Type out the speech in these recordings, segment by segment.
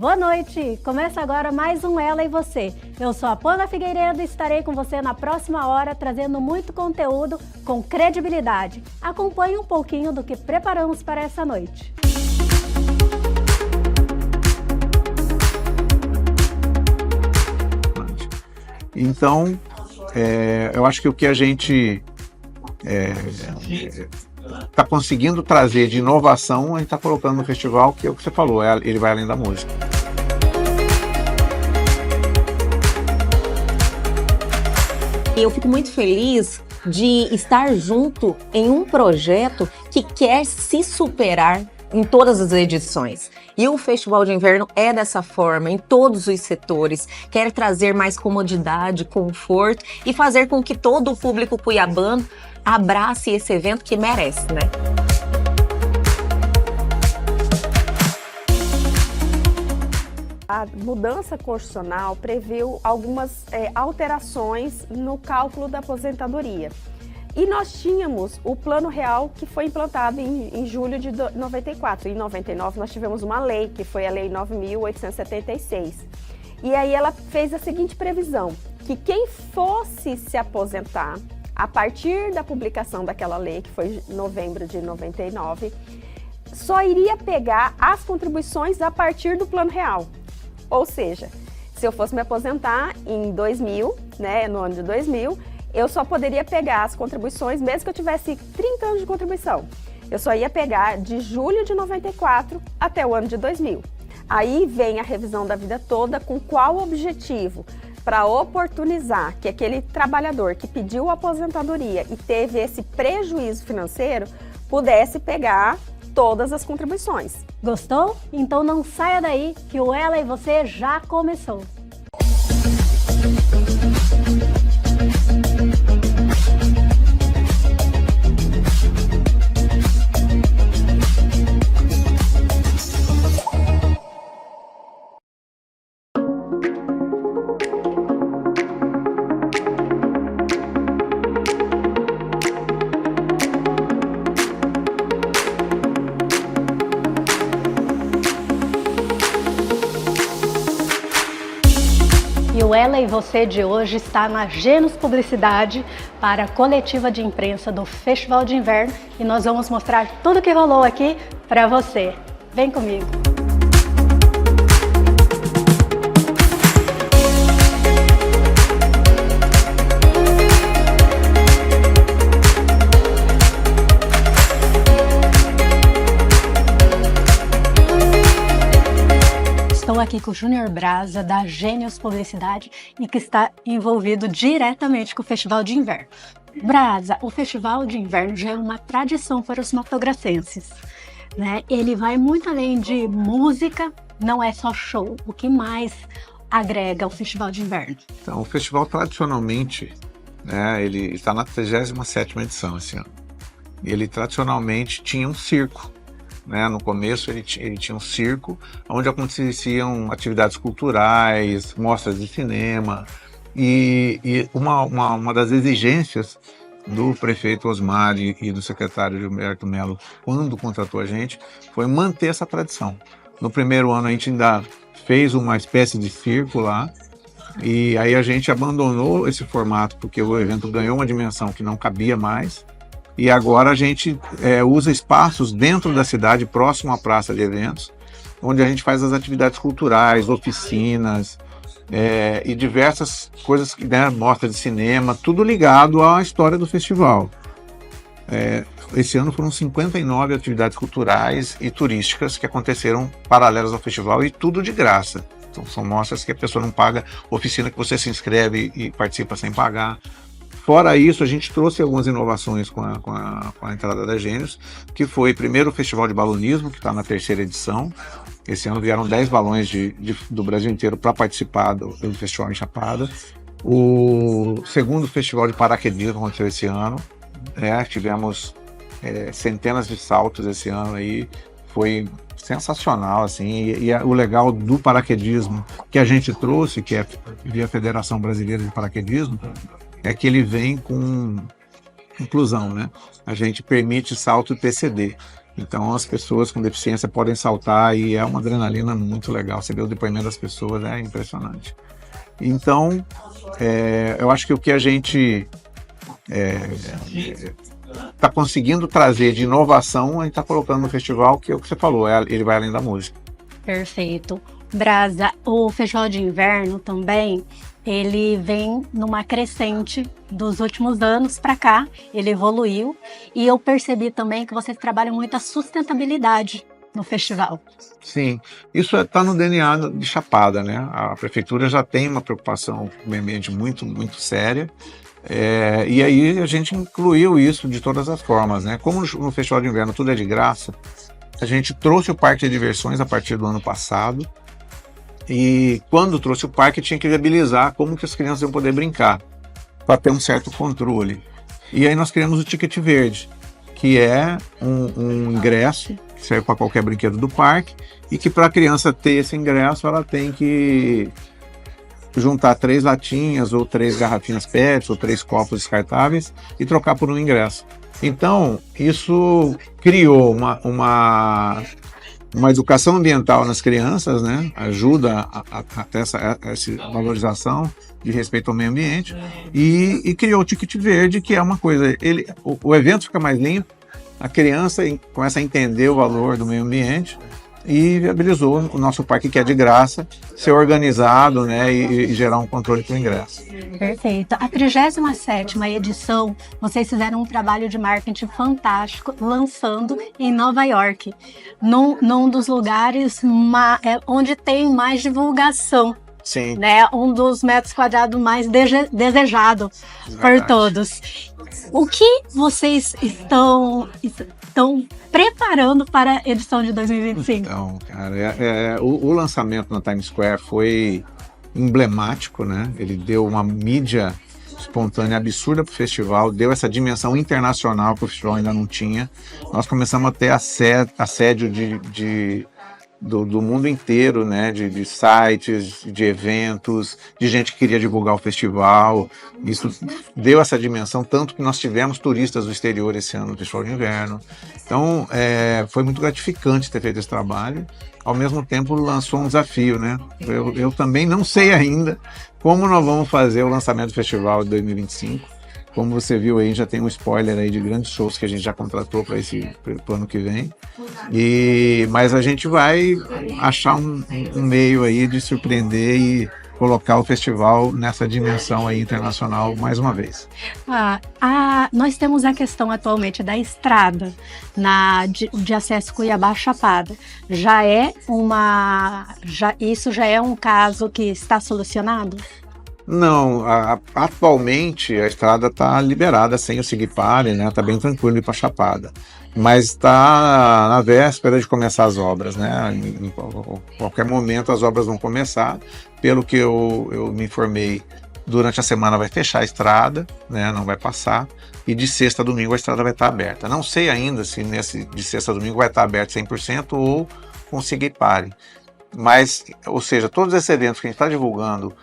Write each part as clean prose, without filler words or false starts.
Boa noite! Começa agora mais um Ela e Você. Eu sou a Pana Figueiredo e estarei com você na próxima hora trazendo muito conteúdo com credibilidade. Acompanhe um pouquinho do que preparamos para essa noite. Então, eu acho que o que a gente está conseguindo trazer de inovação, a gente está colocando no festival, que é o que você falou, ele vai além da música. Eu fico muito feliz de estar junto em um projeto que quer se superar em todas as edições. E o Festival de Inverno é dessa forma, em todos os setores. Quer trazer mais comodidade, conforto e fazer com que todo o público cuiabano abrace esse evento que merece, né? A mudança constitucional previu algumas alterações no cálculo da aposentadoria. E nós tínhamos o Plano Real, que foi implantado em julho de 94. Em 99 nós tivemos uma lei, que foi a Lei 9.876. E aí ela fez a seguinte previsão, que quem fosse se aposentar a partir da publicação daquela lei, que foi em novembro de 99, só iria pegar as contribuições a partir do Plano Real. Ou seja, se eu fosse me aposentar em 2000, né, no ano de 2000, eu só poderia pegar as contribuições, mesmo que eu tivesse 30 anos de contribuição. Eu só ia pegar de julho de 94 até o ano de 2000. Aí vem a revisão da vida toda com qual objetivo? Para oportunizar que aquele trabalhador que pediu a aposentadoria e teve esse prejuízo financeiro pudesse pegar todas as contribuições. Gostou? Então não saia daí que o Ela e Você já começou. O Ela e Você de hoje está na Gênios Publicidade para a coletiva de imprensa do Festival de Inverno e nós vamos mostrar tudo o que rolou aqui para você. Vem comigo! Estou aqui com o Júnior Braza, da Gênios Publicidade, e que está envolvido diretamente com o Festival de Inverno. Braza, o Festival de Inverno já é uma tradição para os matogrossenses, né? Ele vai muito além de música, não é só show. O que mais agrega ao Festival de Inverno? Então, o festival tradicionalmente, né, ele está na 37ª edição esse ano. Ele tradicionalmente tinha um circo. Né? No começo ele tinha um circo onde aconteciam atividades culturais, mostras de cinema e uma das exigências do prefeito Osmar e do secretário Gilberto Mello, quando contratou a gente, foi manter essa tradição. No primeiro ano a gente ainda fez uma espécie de circo lá e aí a gente abandonou esse formato porque o evento ganhou uma dimensão que não cabia mais. E agora a gente usa espaços dentro da cidade, próximo à praça de eventos, onde a gente faz as atividades culturais, oficinas e diversas coisas, né, mostra de cinema, tudo ligado à história do festival. Esse ano foram 59 atividades culturais e turísticas que aconteceram paralelas ao festival e tudo de graça. Então, são mostras que a pessoa não paga, oficina que você se inscreve e participa sem pagar. Fora isso, a gente trouxe algumas inovações com a entrada da Gênios, que foi primeiro o Festival de Balonismo, que está na 3ª edição. Esse ano vieram 10 balões do Brasil inteiro para participar do Festival em Chapada. O segundo Festival de Paraquedismo aconteceu esse ano. Tivemos centenas de saltos esse ano aí. Foi sensacional, assim, e o legal do paraquedismo que a gente trouxe, que é via Federação Brasileira de Paraquedismo, é que ele vem com inclusão, né? A gente permite salto PCD. Então as pessoas com deficiência podem saltar e é uma adrenalina muito legal. Você vê o depoimento das pessoas, é impressionante. Então, eu acho que o que a gente está conseguindo trazer de inovação, a gente está colocando no festival, que é o que você falou, ele vai além da música. Perfeito. Brasa, o Festival de Inverno também, ele vem numa crescente dos últimos anos para cá, ele evoluiu, e eu percebi também que vocês trabalham muito a sustentabilidade no festival. Sim, isso está no DNA de Chapada, né? A prefeitura já tem uma preocupação com o meio ambiente muito, muito séria, e aí a gente incluiu isso de todas as formas, né? Como no Festival de Inverno tudo é de graça, a gente trouxe o parque de diversões a partir do ano passado, e quando trouxe o parque tinha que viabilizar como que as crianças iam poder brincar, para ter um certo controle. E aí nós criamos o Ticket Verde, que é um ingresso que serve para qualquer brinquedo do parque, e que para a criança ter esse ingresso ela tem que juntar 3 latinhas ou 3 garrafinhas PET ou 3 copos descartáveis e trocar por um ingresso. Então isso criou uma educação ambiental nas crianças, né? Ajuda a ter essa valorização de respeito ao meio ambiente, e criou o Ticket Verde, que é uma coisa, o evento fica mais limpo, a criança começa a entender o valor do meio ambiente e viabilizou o nosso parque, que é de graça, ser organizado, né, e gerar um controle para o ingresso. Perfeito. A 37ª edição, vocês fizeram um trabalho de marketing fantástico, lançando em Nova York, num dos lugares onde tem mais divulgação. Sim. Né? Um dos metros quadrados mais desejado por todos. O que vocês estão preparando para a edição de 2025? Então, cara, o lançamento na Times Square foi emblemático, né? Ele deu uma mídia espontânea absurda para o festival, deu essa dimensão internacional que o festival ainda não tinha. Nós começamos a ter assédio do mundo inteiro, né, de sites, de eventos, de gente que queria divulgar o festival. Isso deu essa dimensão, tanto que nós tivemos turistas do exterior esse ano no Festival de Inverno. Então, foi muito gratificante ter feito esse trabalho. Ao mesmo tempo, lançou um desafio, né? Eu também não sei ainda como nós vamos fazer o lançamento do festival de 2025. Como você viu aí, já tem um spoiler aí de grandes shows que a gente já contratou para pro ano que vem. Mas a gente vai achar um meio aí de surpreender e colocar o festival nessa dimensão aí internacional mais uma vez. Nós temos a questão atualmente da estrada de acesso Cuiabá-Chapada. Isso já é um caso que está solucionado? Não, atualmente a estrada está liberada sem o Sigipare, né? Está bem tranquilo ir para Chapada, mas está na véspera de começar as obras, né? Em qualquer momento as obras vão começar. Pelo que eu me informei, durante a semana vai fechar a estrada, né? Não vai passar, e de sexta a domingo a estrada vai estar aberta. Não sei ainda se de sexta a domingo vai estar aberto 100% ou com Sigipare, mas, ou seja, todos esses eventos que a gente está divulgando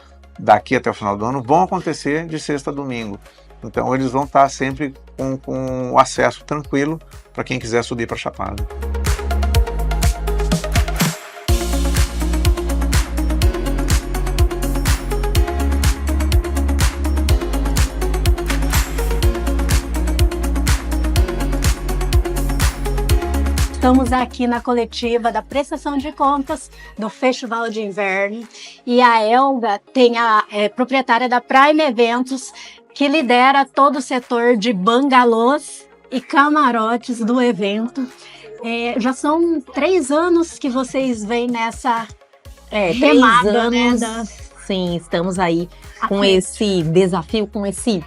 daqui até o final do ano vão acontecer de sexta a domingo. Então eles vão estar sempre com o acesso tranquilo para quem quiser subir para a Chapada. Estamos aqui na coletiva da prestação de contas do Festival de Inverno, e a Elga é proprietária da Prime Eventos, que lidera todo o setor de bangalôs e camarotes do evento. Já são 3 anos que vocês vêm nessa remada, 3 anos, né? Sim, estamos aí com esse desafio, com esse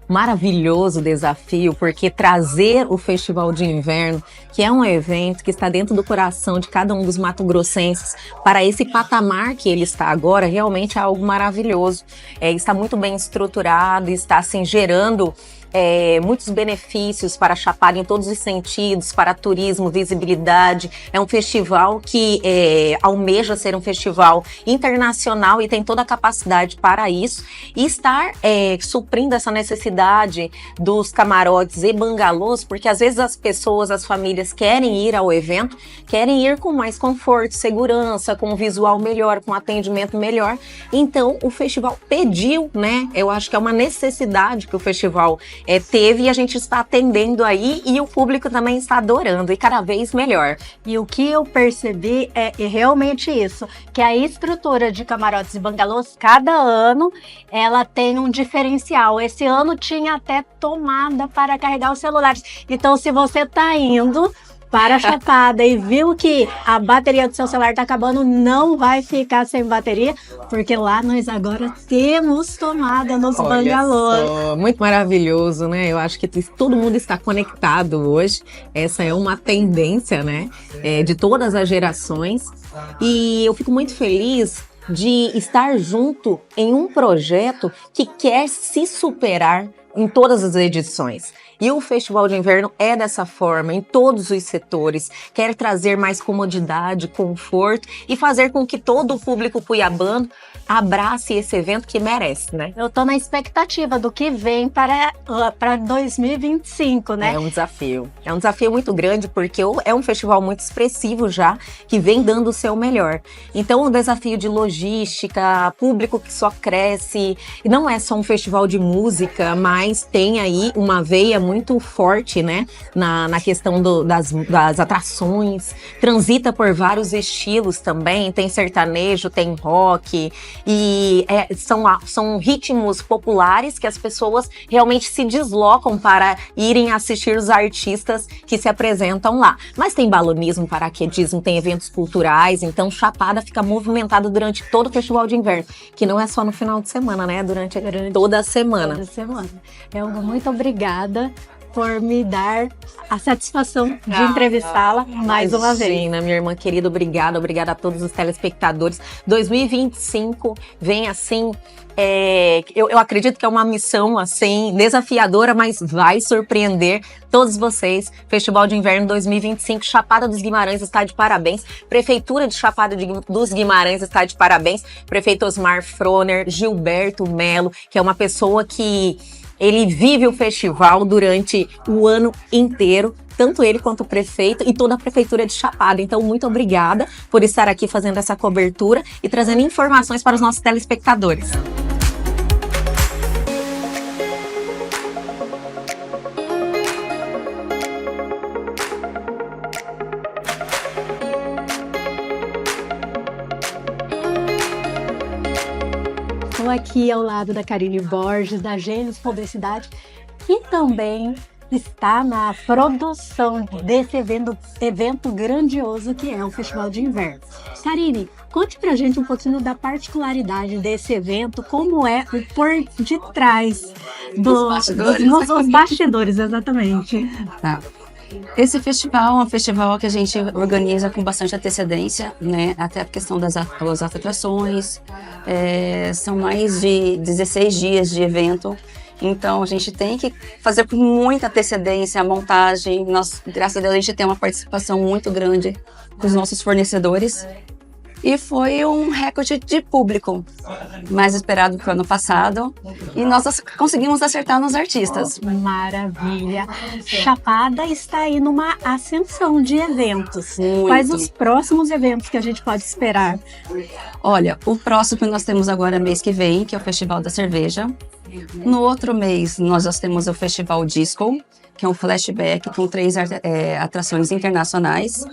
maravilhoso desafio, porque trazer o Festival de Inverno, que é um evento que está dentro do coração de cada um dos mato-grossenses, para esse patamar que ele está agora, realmente é algo maravilhoso. Está muito bem estruturado, está assim, gerando muitos benefícios para Chapada em todos os sentidos, para turismo, visibilidade. É um festival que almeja ser um festival internacional e tem toda a capacidade para isso. E estar suprindo essa necessidade dos camarotes e bangalôs, porque às vezes as pessoas, as famílias querem ir ao evento, querem ir com mais conforto, segurança, com um visual melhor, com atendimento melhor. Então, o festival pediu, né? Eu acho que é uma necessidade que o festival teve e a gente está atendendo aí e o público também está adorando e cada vez melhor. E o que eu percebi é realmente isso, que a estrutura de camarotes e bangalôs, cada ano, ela tem um diferencial. Esse ano tinha até tomada para carregar os celulares. Então, se você está indo para a Chapada e viu que a bateria do seu celular está acabando, não vai ficar sem bateria, porque lá nós agora temos tomada nos bangalôs. Muito maravilhoso, né? Eu acho que todo mundo está conectado hoje. Essa é uma tendência, né? De todas as gerações. E eu fico muito feliz de estar junto em um projeto que quer se superar em todas as edições. E o Festival de Inverno é dessa forma, em todos os setores. Quer trazer mais comodidade, conforto e fazer com que todo o público cuiabano abrace esse evento que merece, né? Eu tô na expectativa do que vem para 2025, né? É um desafio. É um desafio muito grande, porque é um festival muito expressivo já, que vem dando o seu melhor. Então, o desafio de logística, público que só cresce, e não é só um festival de música, mas tem aí uma veia muito forte, né? Na questão das atrações, transita por vários estilos também, tem sertanejo, tem rock, e são ritmos populares que as pessoas realmente se deslocam para irem assistir os artistas que se apresentam lá. Mas tem balonismo, paraquedismo, tem eventos culturais, então Chapada fica movimentada durante todo o Festival de Inverno, que não é só no final de semana, né? Durante toda a semana. Toda semana. Elga, muito obrigada por me dar a satisfação de entrevistá-la mais uma vez. Imagina, minha irmã querida, obrigada a todos os telespectadores. 2025 vem assim, eu acredito que é uma missão assim desafiadora, mas vai surpreender todos vocês. Festival de Inverno 2025, Chapada dos Guimarães está de parabéns. Prefeitura de Chapada dos Guimarães está de parabéns. Prefeito Osmar Froner, Gilberto Melo, que é uma pessoa que ele vive o festival durante o ano inteiro, tanto ele quanto o prefeito e toda a prefeitura de Chapada. Então, muito obrigada por estar aqui fazendo essa cobertura e trazendo informações para os nossos telespectadores. Estou aqui ao lado da Karine Borges, da Gênios Publicidade, que também está na produção desse evento grandioso que é o Festival de Inverno. Karine, conte pra gente um pouquinho da particularidade desse evento, como é o por detrás dos bastidores, exatamente. Tá. Esse festival é um festival que a gente organiza com bastante antecedência, né? Até a questão das atrações. São mais de 16 dias de evento. Então, a gente tem que fazer com muita antecedência a montagem. Graças a Deus, a gente tem uma participação muito grande dos nossos fornecedores. E foi um recorde de público, mais esperado que o ano passado. E nós conseguimos acertar nos artistas. Maravilha! Chapada está aí numa ascensão de eventos. Muito. Quais os próximos eventos que a gente pode esperar? Olha, o próximo que nós temos agora mês que vem, que é o Festival da Cerveja. No outro mês, nós já temos o Festival Disco, que é um flashback com 3 atrações internacionais.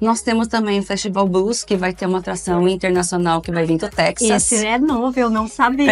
Nós temos também o Festival Blues, que vai ter uma atração internacional que vai vir do Texas. Esse é novo, eu não sabia.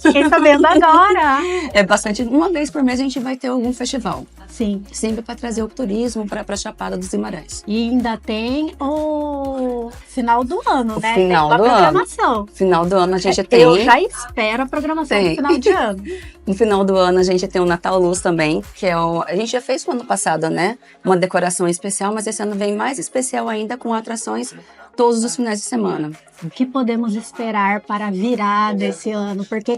Fiquei sabendo agora. É bastante. Uma vez por mês a gente vai ter algum festival. Sim. Sempre para trazer o turismo para a Chapada dos Guimarães. E ainda tem o final do ano, né? Final tem do programação. Final do ano a gente tem. Eu já espero a programação do final de ano. No final do ano a gente tem o Natal Luz também, que a gente já fez no ano passado, né? Uma decoração especial, mas esse ano vem mais especial ainda com atrações todos os finais de semana. O que podemos esperar para virar desse ano? Porque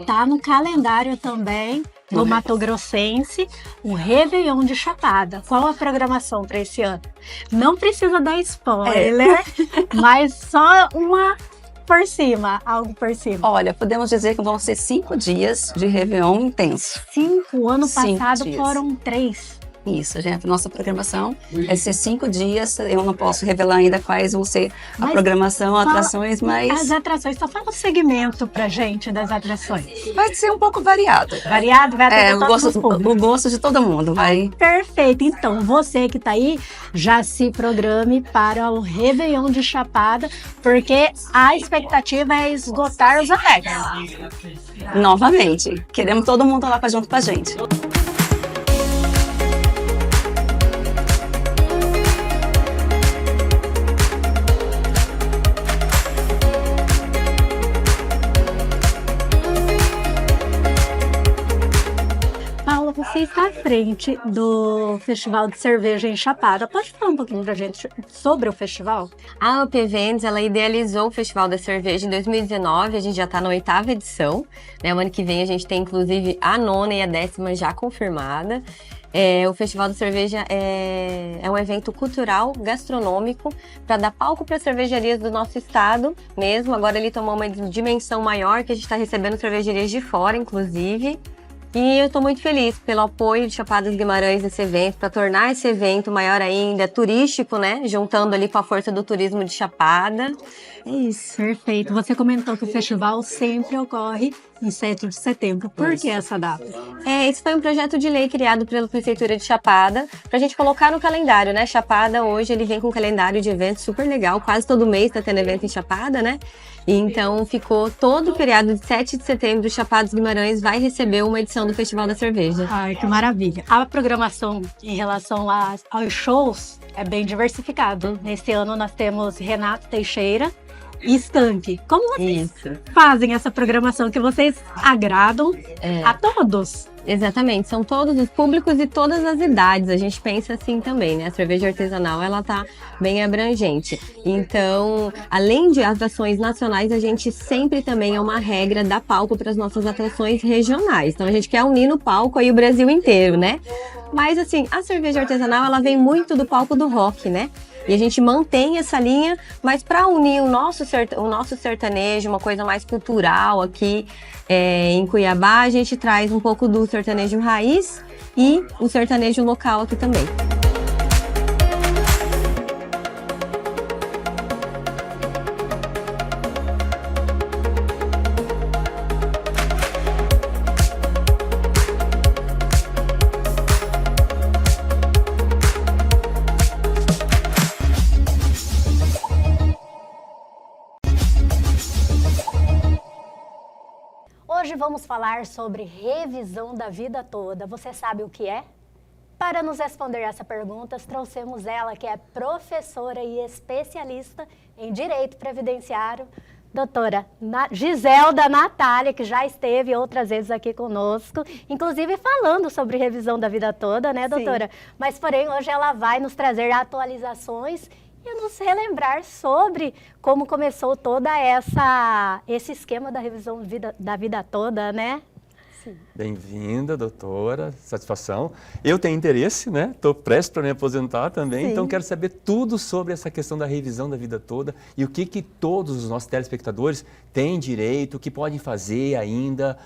tá no calendário também do Mato Grossense, o Réveillon de Chapada. Qual a programação para esse ano? Não precisa dar spoiler, mas só por cima, algo por cima. Olha, podemos dizer que vão ser 5 dias de Réveillon intenso. 5, ano 5 passado dias. foram 3. Isso, gente, nossa programação vai ser 5 dias. Eu não posso revelar ainda quais vão ser a Mas programação, atrações, mas As atrações, só fala o segmento pra gente das atrações. vai ser um pouco variado. Variado, vai atender O todos os públicos. o gosto de todo mundo, vai. Perfeito. Então, você que tá aí, já se programe para o Réveillon de Chapada, porque a expectativa é esgotar os Alex. Novamente, queremos todo mundo lá junto com a gente. Paula, você está à frente do Festival de Cerveja em Chapada. Pode falar um pouquinho pra gente sobre o festival? A UP Eventos, ela idealizou o Festival da Cerveja em 2019, a gente já está na 8ª edição, né? O ano que vem a gente tem inclusive a 9ª e a 10ª já confirmada. O Festival da Cerveja é um evento cultural, gastronômico, para dar palco para as cervejarias do nosso estado mesmo. Agora ele tomou uma dimensão maior, que a gente está recebendo cervejarias de fora, inclusive. E eu estou muito feliz pelo apoio de Chapada dos Guimarães nesse evento, para tornar esse evento maior ainda, turístico, né? Juntando ali com a força do turismo de Chapada. É isso. Perfeito. Você comentou que o festival sempre ocorre em 7 de setembro. Por que essa data? Esse foi um projeto de lei criado pela Prefeitura de Chapada, pra gente colocar no calendário, né? Chapada hoje ele vem com um calendário de eventos super legal, quase todo mês tá tendo evento em Chapada, né? E então ficou todo o feriado de 7 de setembro, Chapada dos Guimarães vai receber uma edição do Festival da Cerveja. Ai, que maravilha. A programação em relação aos shows é bem diversificado. Nesse ano nós temos Renato Teixeira e Skank. Como vocês fazem essa programação que vocês agradam a todos? Exatamente, são todos os públicos e todas as idades, a gente pensa assim também, né? A cerveja artesanal, ela tá bem abrangente. Então, além de atrações nacionais, a gente sempre também é uma regra dar palco para as nossas atrações regionais. Então, a gente quer unir no palco aí o Brasil inteiro, né? Mas, assim, a cerveja artesanal, ela vem muito do palco do rock, né? E a gente mantém essa linha, mas para unir o nosso sertanejo, uma coisa mais cultural aqui em Cuiabá, a gente traz um pouco do sertanejo raiz e o sertanejo local aqui também. Hoje vamos falar sobre revisão da vida toda. Você sabe o que é? Para nos responder essa pergunta, trouxemos ela, que é professora e especialista em Direito Previdenciário, doutora Giselda Natália, que já esteve outras vezes aqui conosco, inclusive falando sobre revisão da vida toda, né, doutora? Sim. Mas, porém, hoje ela vai nos trazer atualizações e nos relembrar sobre como começou toda esse esquema da revisão da vida toda, né? Bem-vinda, doutora, satisfação. Eu tenho interesse, né? Estou prestes para me aposentar também, então quero saber tudo sobre essa questão da revisão da vida toda e o que todos os nossos telespectadores têm direito, o que podem fazer ainda,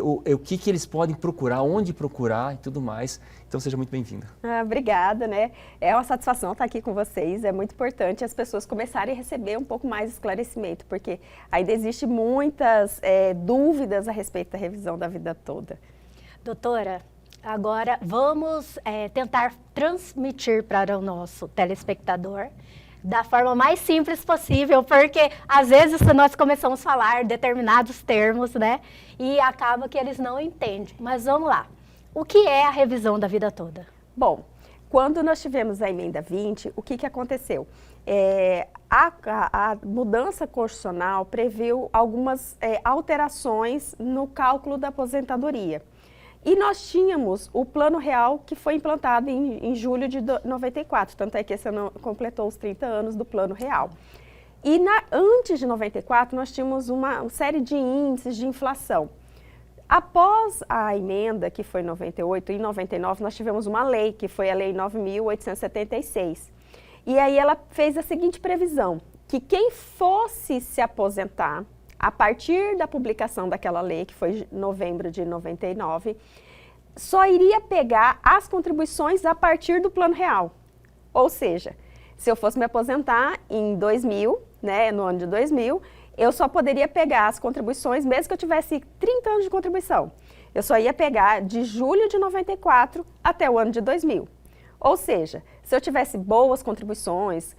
o que eles podem procurar, onde procurar e tudo mais. Então seja muito bem-vinda. Obrigada, né? É uma satisfação estar aqui com vocês, é muito importante as pessoas começarem a receber um pouco mais de esclarecimento, porque ainda existem muitas dúvidas a respeito da revisão da vida toda. Doutora, agora vamos tentar transmitir para o nosso telespectador da forma mais simples possível, porque às vezes nós começamos a falar determinados termos, né? E acaba que eles não entendem. Mas vamos lá. O que é a revisão da vida toda? Bom, quando nós tivemos a emenda 20, o que aconteceu? A mudança constitucional previu algumas alterações no cálculo da aposentadoria. E nós tínhamos o Plano Real, que foi implantado em julho de 94, tanto é que esse ano completou os 30 anos do Plano Real. E antes de 94, nós tínhamos uma série de índices de inflação. Após a emenda, que foi em 98, em 99 nós tivemos uma lei, que foi a Lei 9.876. E aí ela fez a seguinte previsão, que quem fosse se aposentar, a partir da publicação daquela lei, que foi em novembro de 99, só iria pegar as contribuições a partir do Plano Real. Ou seja, se eu fosse me aposentar em 2000, né, no ano de 2000, eu só poderia pegar as contribuições, mesmo que eu tivesse 30 anos de contribuição. Eu só ia pegar de julho de 94 até o ano de 2000. Ou seja, se eu tivesse boas contribuições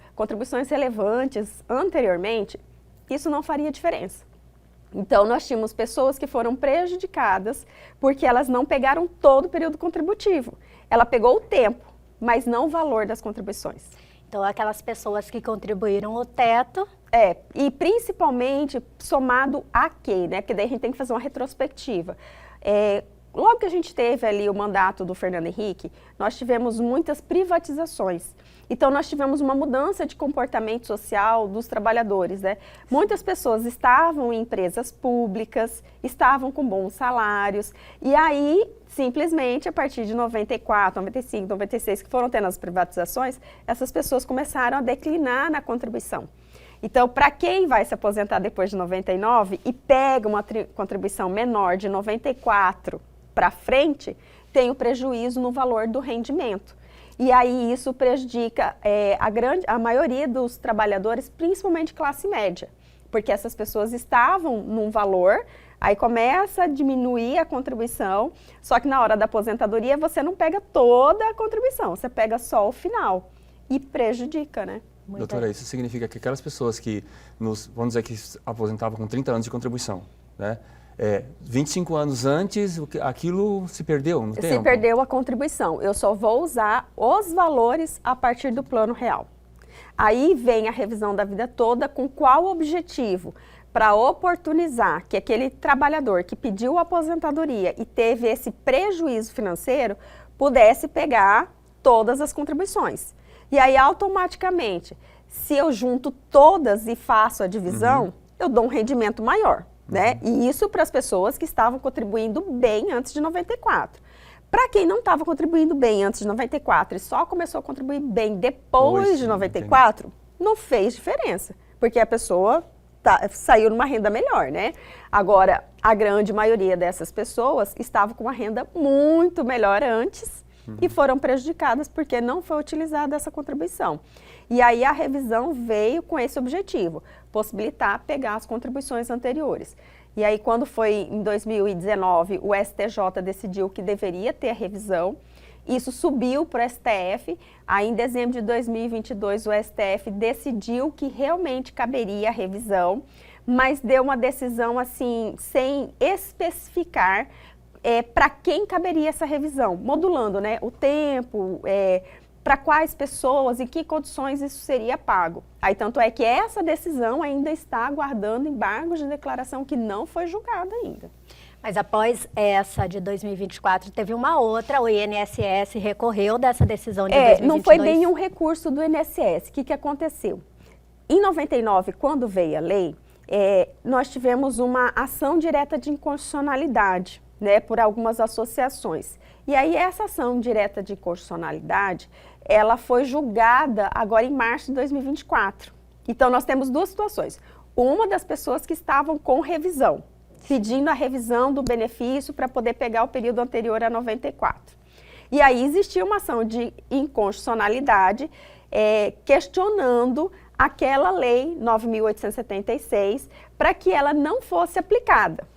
relevantes anteriormente, isso não faria diferença. Então, nós tínhamos pessoas que foram prejudicadas porque elas não pegaram todo o período contributivo. Ela pegou o tempo, mas não o valor das contribuições. Então, aquelas pessoas que contribuíram o teto... E principalmente somado a quê, né? Porque daí a gente tem que fazer uma retrospectiva. Logo que a gente teve ali o mandato do Fernando Henrique, nós tivemos muitas privatizações. Então, nós tivemos uma mudança de comportamento social dos trabalhadores, né? Muitas pessoas estavam em empresas públicas, estavam com bons salários, e aí, simplesmente, a partir de 94, 95, 96, que foram tendo as privatizações, essas pessoas começaram a declinar na contribuição. Então, para quem vai se aposentar depois de 99 e pega uma contribuição menor de 94 para frente, tem o prejuízo no valor do rendimento. E aí isso prejudica a maioria dos trabalhadores, principalmente classe média, porque essas pessoas estavam num valor, aí começa a diminuir a contribuição, só que na hora da aposentadoria você não pega toda a contribuição, você pega só o final e prejudica, né? Doutora, isso significa que aquelas pessoas que, vamos dizer que aposentavam com 30 anos de contribuição, né? 25 anos antes, aquilo se perdeu no tempo? Se perdeu a contribuição. Eu só vou usar os valores a partir do Plano Real. Aí vem a revisão da vida toda com qual objetivo? Para oportunizar que aquele trabalhador que pediu aposentadoria e teve esse prejuízo financeiro pudesse pegar todas as contribuições. E aí, automaticamente, se eu junto todas e faço a divisão, eu dou um rendimento maior, né? E isso para as pessoas que estavam contribuindo bem antes de 94. Para quem não estava contribuindo bem antes de 94 e só começou a contribuir bem depois de 94, não fez diferença, porque a pessoa saiu numa renda melhor, né? Agora, a grande maioria dessas pessoas estava com uma renda muito melhor antes, e foram prejudicadas porque não foi utilizada essa contribuição. E aí a revisão veio com esse objetivo, possibilitar pegar as contribuições anteriores. E aí quando foi em 2019, o STJ decidiu que deveria ter a revisão, isso subiu para o STF, aí em dezembro de 2022 o STF decidiu que realmente caberia a revisão, mas deu uma decisão assim, sem especificar para quem caberia essa revisão, modulando, né, o tempo, para quais pessoas, em que condições isso seria pago. Aí tanto é que essa decisão ainda está aguardando embargos de declaração que não foi julgada ainda. Mas após essa de 2024, teve uma outra, o INSS recorreu dessa decisão de 2022. Não foi bem um recurso do INSS. O que aconteceu? Em 99, quando veio a lei, nós tivemos uma ação direta de inconstitucionalidade, né, por algumas associações. E aí essa ação direta de inconstitucionalidade, ela foi julgada agora em março de 2024. Então nós temos duas situações. Uma das pessoas que estavam com revisão, pedindo a revisão do benefício para poder pegar o período anterior a 94. E aí existia uma ação de inconstitucionalidade questionando aquela lei 9.876 para que ela não fosse aplicada.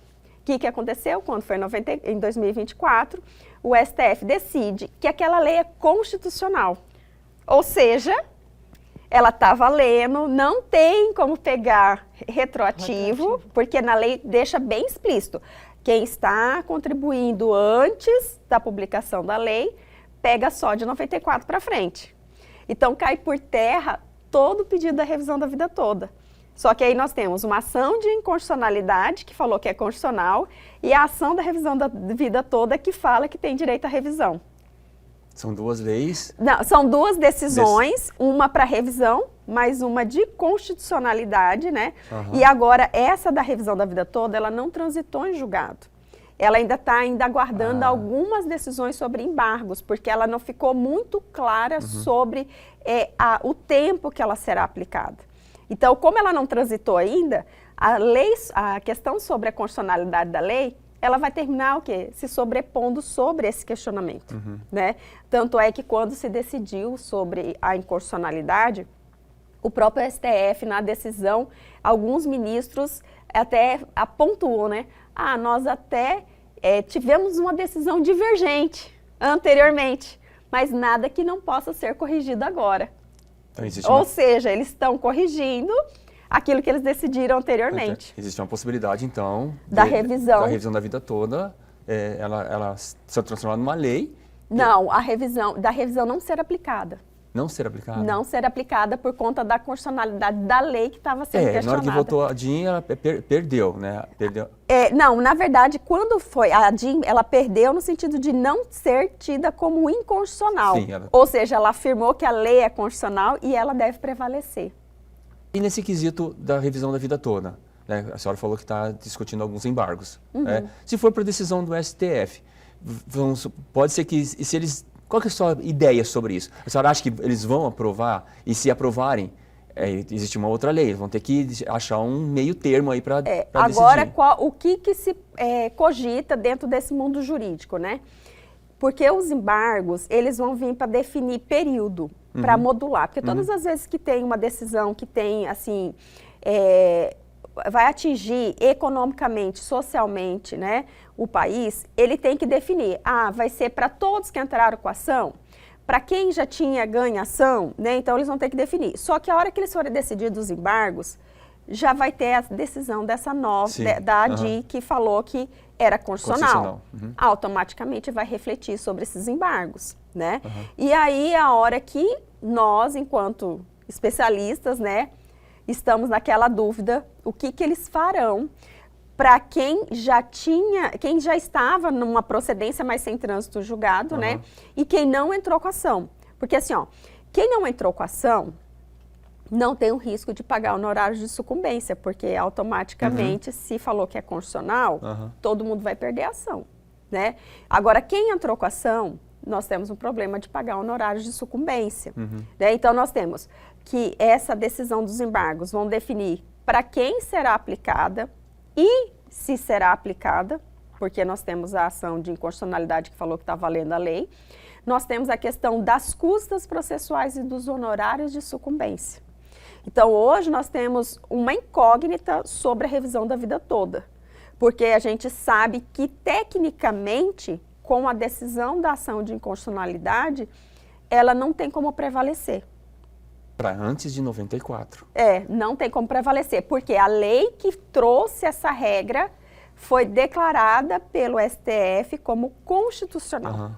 O que aconteceu? Quando foi em 2024, o STF decide que aquela lei é constitucional. Ou seja, ela está valendo, não tem como pegar retroativo, porque na lei deixa bem explícito. Quem está contribuindo antes da publicação da lei, pega só de 94 para frente. Então, cai por terra todo o pedido da revisão da vida toda. Só que aí nós temos uma ação de inconstitucionalidade, que falou que é constitucional, e a ação da revisão da vida toda, que fala que tem direito à revisão. São duas leis? Não, são duas decisões, uma para revisão mais uma de constitucionalidade, né? E agora, essa da revisão da vida toda, ela não transitou em julgado. Ela ainda está aguardando algumas decisões sobre embargos, porque ela não ficou muito clara sobre o tempo que ela será aplicada. Então, como ela não transitou ainda, a questão sobre a constitucionalidade da lei, ela vai terminar o quê? Se sobrepondo sobre esse questionamento, né? Tanto é que quando se decidiu sobre a inconstitucionalidade, o próprio STF, na decisão, alguns ministros até pontuam, né? Nós até tivemos uma decisão divergente anteriormente, mas nada que não possa ser corrigido agora. Então, ou seja, eles estão corrigindo aquilo que eles decidiram anteriormente. Existe uma possibilidade, então, da revisão da vida toda, ela ser transformada numa lei. Não, da revisão não ser aplicada. Não ser aplicada? Não ser aplicada por conta da constitucionalidade da lei que estava sendo questionada. Na hora que votou a DIN, ela perdeu, né? Não, na verdade, quando foi a DIN, ela perdeu no sentido de não ser tida como inconstitucional. Sim, ou seja, ela afirmou que a lei é constitucional e ela deve prevalecer. E nesse quesito da revisão da vida toda, né? A senhora falou que está discutindo alguns embargos. Né? Se for por decisão do STF, pode ser que, se eles... Qual que é a sua ideia sobre isso? A senhora acha que eles vão aprovar? E se aprovarem, existe uma outra lei, eles vão ter que achar um meio termo aí para decidir. Agora, o que se cogita dentro desse mundo jurídico, né? Porque os embargos, eles vão vir para definir período, para modular. Porque todas as vezes que tem uma decisão que tem, assim, vai atingir economicamente, socialmente, né, o país, ele tem que definir, vai ser para todos que entraram com a ação, para quem já tinha ganho ação, né, então eles vão ter que definir. Só que a hora que eles forem decidir dos embargos, já vai ter a decisão dessa nova, da ADI, que falou que era constitucional. Automaticamente vai refletir sobre esses embargos, né? E aí, a hora que nós, enquanto especialistas, né, estamos naquela dúvida, o que eles farão para quem já estava numa procedência, mas sem trânsito julgado, né? E quem não entrou com a ação. Porque assim, quem não entrou com a ação não tem o risco de pagar honorários de sucumbência, porque automaticamente, se falou que é constitucional, todo mundo vai perder a ação, né? Agora, quem entrou com a ação, nós temos um problema de pagar honorários de sucumbência, né? Então, nós temos que essa decisão dos embargos vão definir para quem será aplicada e se será aplicada, porque nós temos a ação de inconstitucionalidade que falou que está valendo a lei. Nós temos a questão das custas processuais e dos honorários de sucumbência. Então, hoje nós temos uma incógnita sobre a revisão da vida toda, porque a gente sabe que, tecnicamente, com a decisão da ação de inconstitucionalidade, ela não tem como prevalecer. Para antes de 94. Não tem como prevalecer, porque a lei que trouxe essa regra foi declarada pelo STF como constitucional.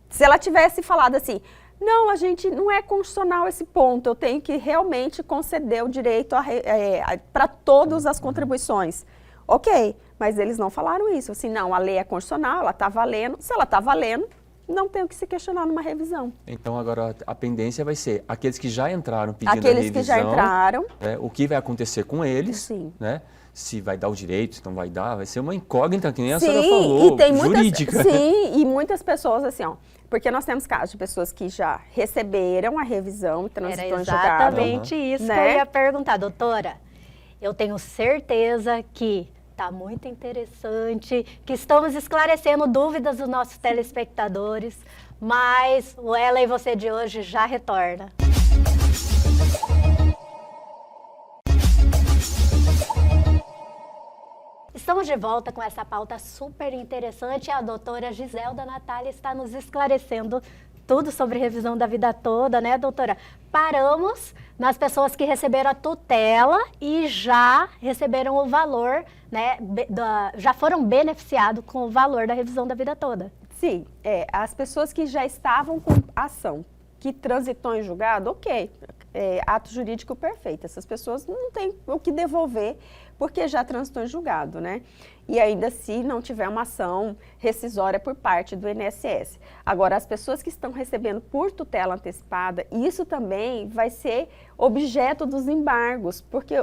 Se ela tivesse falado assim, não, a gente não é constitucional esse ponto, eu tenho que realmente conceder o direito para todas as contribuições. Ok, mas eles não falaram isso, assim, não, a lei é constitucional, ela está valendo, se ela está valendo, não tem o que se questionar numa revisão. Então, agora, a pendência vai ser aqueles que já entraram pedindo aqueles a revisão. Que já entraram. O que vai acontecer com eles, né? Se vai dar o direito, se não vai dar, vai ser uma incógnita, que nem a senhora falou, e tem jurídica. E muitas pessoas, assim, porque nós temos casos de pessoas que já receberam a revisão e transitou em julgado. Era exatamente isso que eu ia perguntar, doutora. Eu tenho certeza que está muito interessante, que estamos esclarecendo dúvidas dos nossos telespectadores, mas o Ela e Você de hoje já retorna. Estamos de volta com essa pauta super interessante e a doutora Giselda Natália está nos esclarecendo tudo sobre revisão da vida toda, né, doutora? Paramos nas pessoas que receberam a tutela e já receberam o valor, né, já foram beneficiados com o valor da revisão da vida toda. Sim, as pessoas que já estavam com ação, que transitou em julgado, ok, ato jurídico perfeito. Essas pessoas não têm o que devolver porque já transitou em julgado, né? E ainda se não tiver uma ação rescisória por parte do INSS. Agora, as pessoas que estão recebendo por tutela antecipada, isso também vai ser objeto dos embargos, porque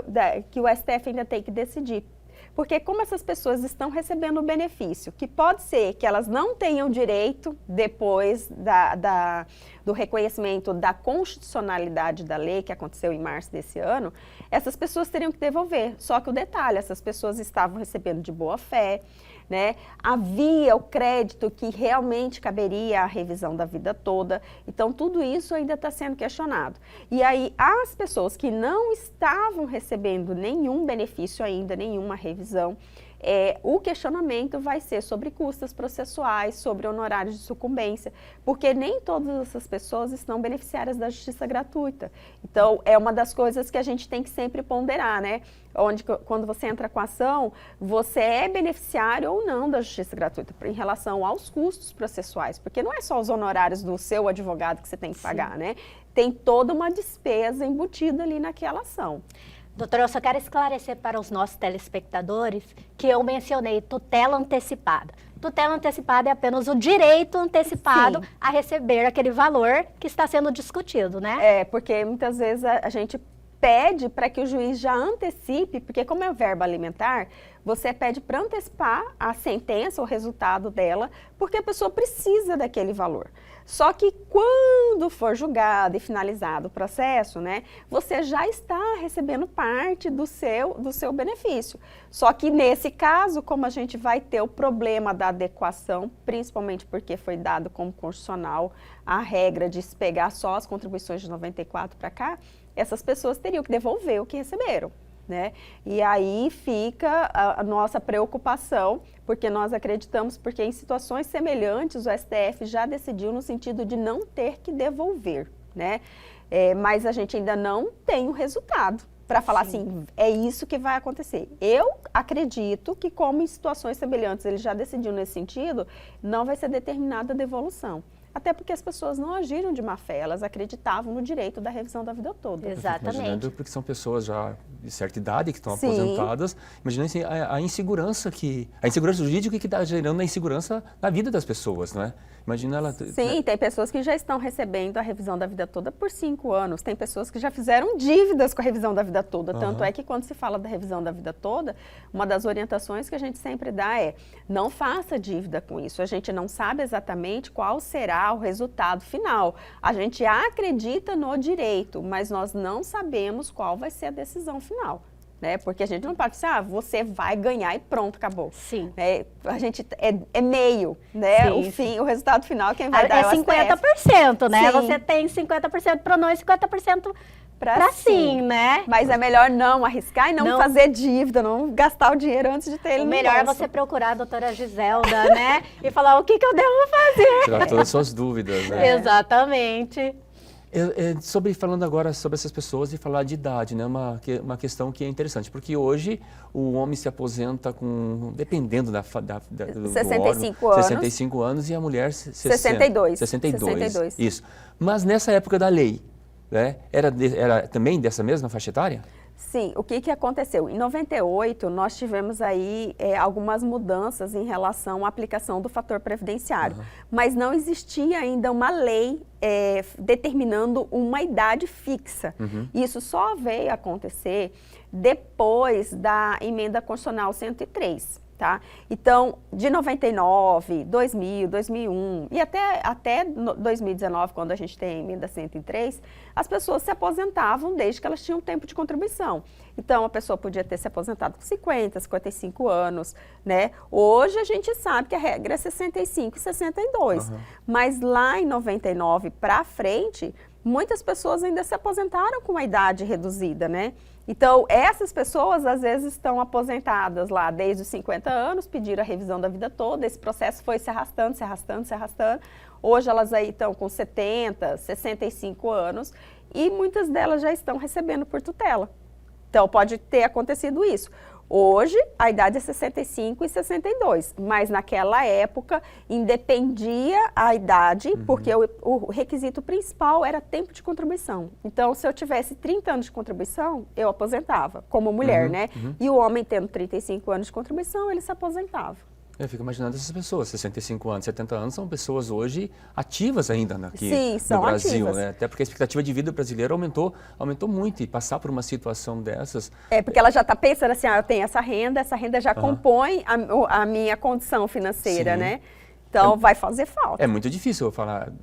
que o STF ainda tem que decidir. Porque como essas pessoas estão recebendo o benefício, que pode ser que elas não tenham direito depois do reconhecimento da constitucionalidade da lei, que aconteceu em março desse ano, essas pessoas teriam que devolver. Só que o detalhe, essas pessoas estavam recebendo de boa fé, né? Havia o crédito que realmente caberia à revisão da vida toda. Então, tudo isso ainda está sendo questionado. E aí, as pessoas que não estavam recebendo nenhum benefício ainda, nenhuma revisão, o questionamento vai ser sobre custas processuais, sobre honorários de sucumbência, porque nem todas essas pessoas estão beneficiárias da justiça gratuita. Então, é uma das coisas que a gente tem que sempre ponderar, né? Quando você entra com a ação, você é beneficiário ou não da justiça gratuita em relação aos custos processuais, porque não é só os honorários do seu advogado que você tem que pagar, né? Tem toda uma despesa embutida ali naquela ação. Doutora, eu só quero esclarecer para os nossos telespectadores que eu mencionei tutela antecipada. Tutela antecipada é apenas o direito antecipado Sim. a receber aquele valor que está sendo discutido, né? Porque muitas vezes a gente pede para que o juiz já antecipe, porque como é verba alimentar, você pede para antecipar a sentença, o resultado dela, porque a pessoa precisa daquele valor. Só que quando for julgado e finalizado o processo, né, você já está recebendo parte do seu benefício. Só que nesse caso, como a gente vai ter o problema da adequação, principalmente porque foi dado como constitucional a regra de se pegar só as contribuições de 94 para cá, essas pessoas teriam que devolver o que receberam, né? E aí fica a nossa preocupação, porque nós acreditamos, porque em situações semelhantes o STF já decidiu no sentido de não ter que devolver, né? Mas a gente ainda não tem o resultado para falar assim, é isso que vai acontecer. Eu acredito que como em situações semelhantes ele já decidiu nesse sentido, não vai ser determinada a devolução. Até porque as pessoas não agiram de má fé, elas acreditavam no direito da revisão da vida toda. Exatamente. Imaginando porque são pessoas já de certa idade que estão Sim. aposentadas. Imagina assim, a insegurança jurídica que está gerando a insegurança na vida das pessoas, não é? Imagina ela... Sim, tem pessoas que já estão recebendo a revisão da vida toda por 5 anos. Tem pessoas que já fizeram dívidas com a revisão da vida toda. Tanto é que quando se fala da revisão da vida toda, uma das orientações que a gente sempre dá é não faça dívida com isso. A gente não sabe exatamente qual será o resultado final. A gente acredita no direito, mas nós não sabemos qual vai ser a decisão final. Né? Porque a gente não pode dizer, você vai ganhar e pronto, acabou. Sim. A gente é meio, né? Sim. O resultado final, quem vai dar é o STF. 50%, né? Sim. Você tem 50% para não e 50% para sim, né? Mas é melhor não arriscar e não fazer dívida, não gastar o dinheiro antes de ter ele O no melhor é bolso. você procurar a doutora Giselda, né? E falar o que eu devo fazer. Tirar todas as suas dúvidas, né? Exatamente. Falando agora sobre essas pessoas e falar de idade, né? Uma questão que é interessante, porque hoje o homem se aposenta dependendo do 65 órgão, anos. 65 anos e a mulher 62. 62. Isso. Mas nessa época da lei, né? Era também dessa mesma faixa etária? Sim, o que aconteceu? Em 98, nós tivemos aí algumas mudanças em relação à aplicação do fator previdenciário, mas não existia ainda uma lei determinando uma idade fixa. Isso só veio acontecer depois da emenda constitucional 103. Tá? Então, de 99, 2000, 2001 e até 2019, quando a gente tem a emenda 103, as pessoas se aposentavam desde que elas tinham tempo de contribuição. Então, a pessoa podia ter se aposentado com 50, 55 anos, né? Hoje a gente sabe que a regra é 65 e 62, mas lá em 99 para frente, muitas pessoas ainda se aposentaram com uma idade reduzida, né? Então, essas pessoas, às vezes, estão aposentadas lá desde os 50 anos, pediram a revisão da vida toda, esse processo foi se arrastando, se arrastando, se arrastando. Hoje, elas aí estão com 70, 65 anos e muitas delas já estão recebendo por tutela. Então, pode ter acontecido isso. Hoje, a idade é 65 e 62, mas naquela época, independia a idade, porque o requisito principal era tempo de contribuição. Então, se eu tivesse 30 anos de contribuição, eu aposentava, como mulher, né? E o homem tendo 35 anos de contribuição, ele se aposentava. Eu fico imaginando essas pessoas, 65 anos, 70 anos, são pessoas hoje ativas ainda aqui Sim, são no Brasil, ativas. né? Até porque a expectativa de vida brasileira aumentou muito, e passar por uma situação dessas... É, porque ela já está pensando assim, eu tenho essa renda já compõe a minha condição financeira, Sim. né? Então, vai fazer falta. É muito difícil eu falar,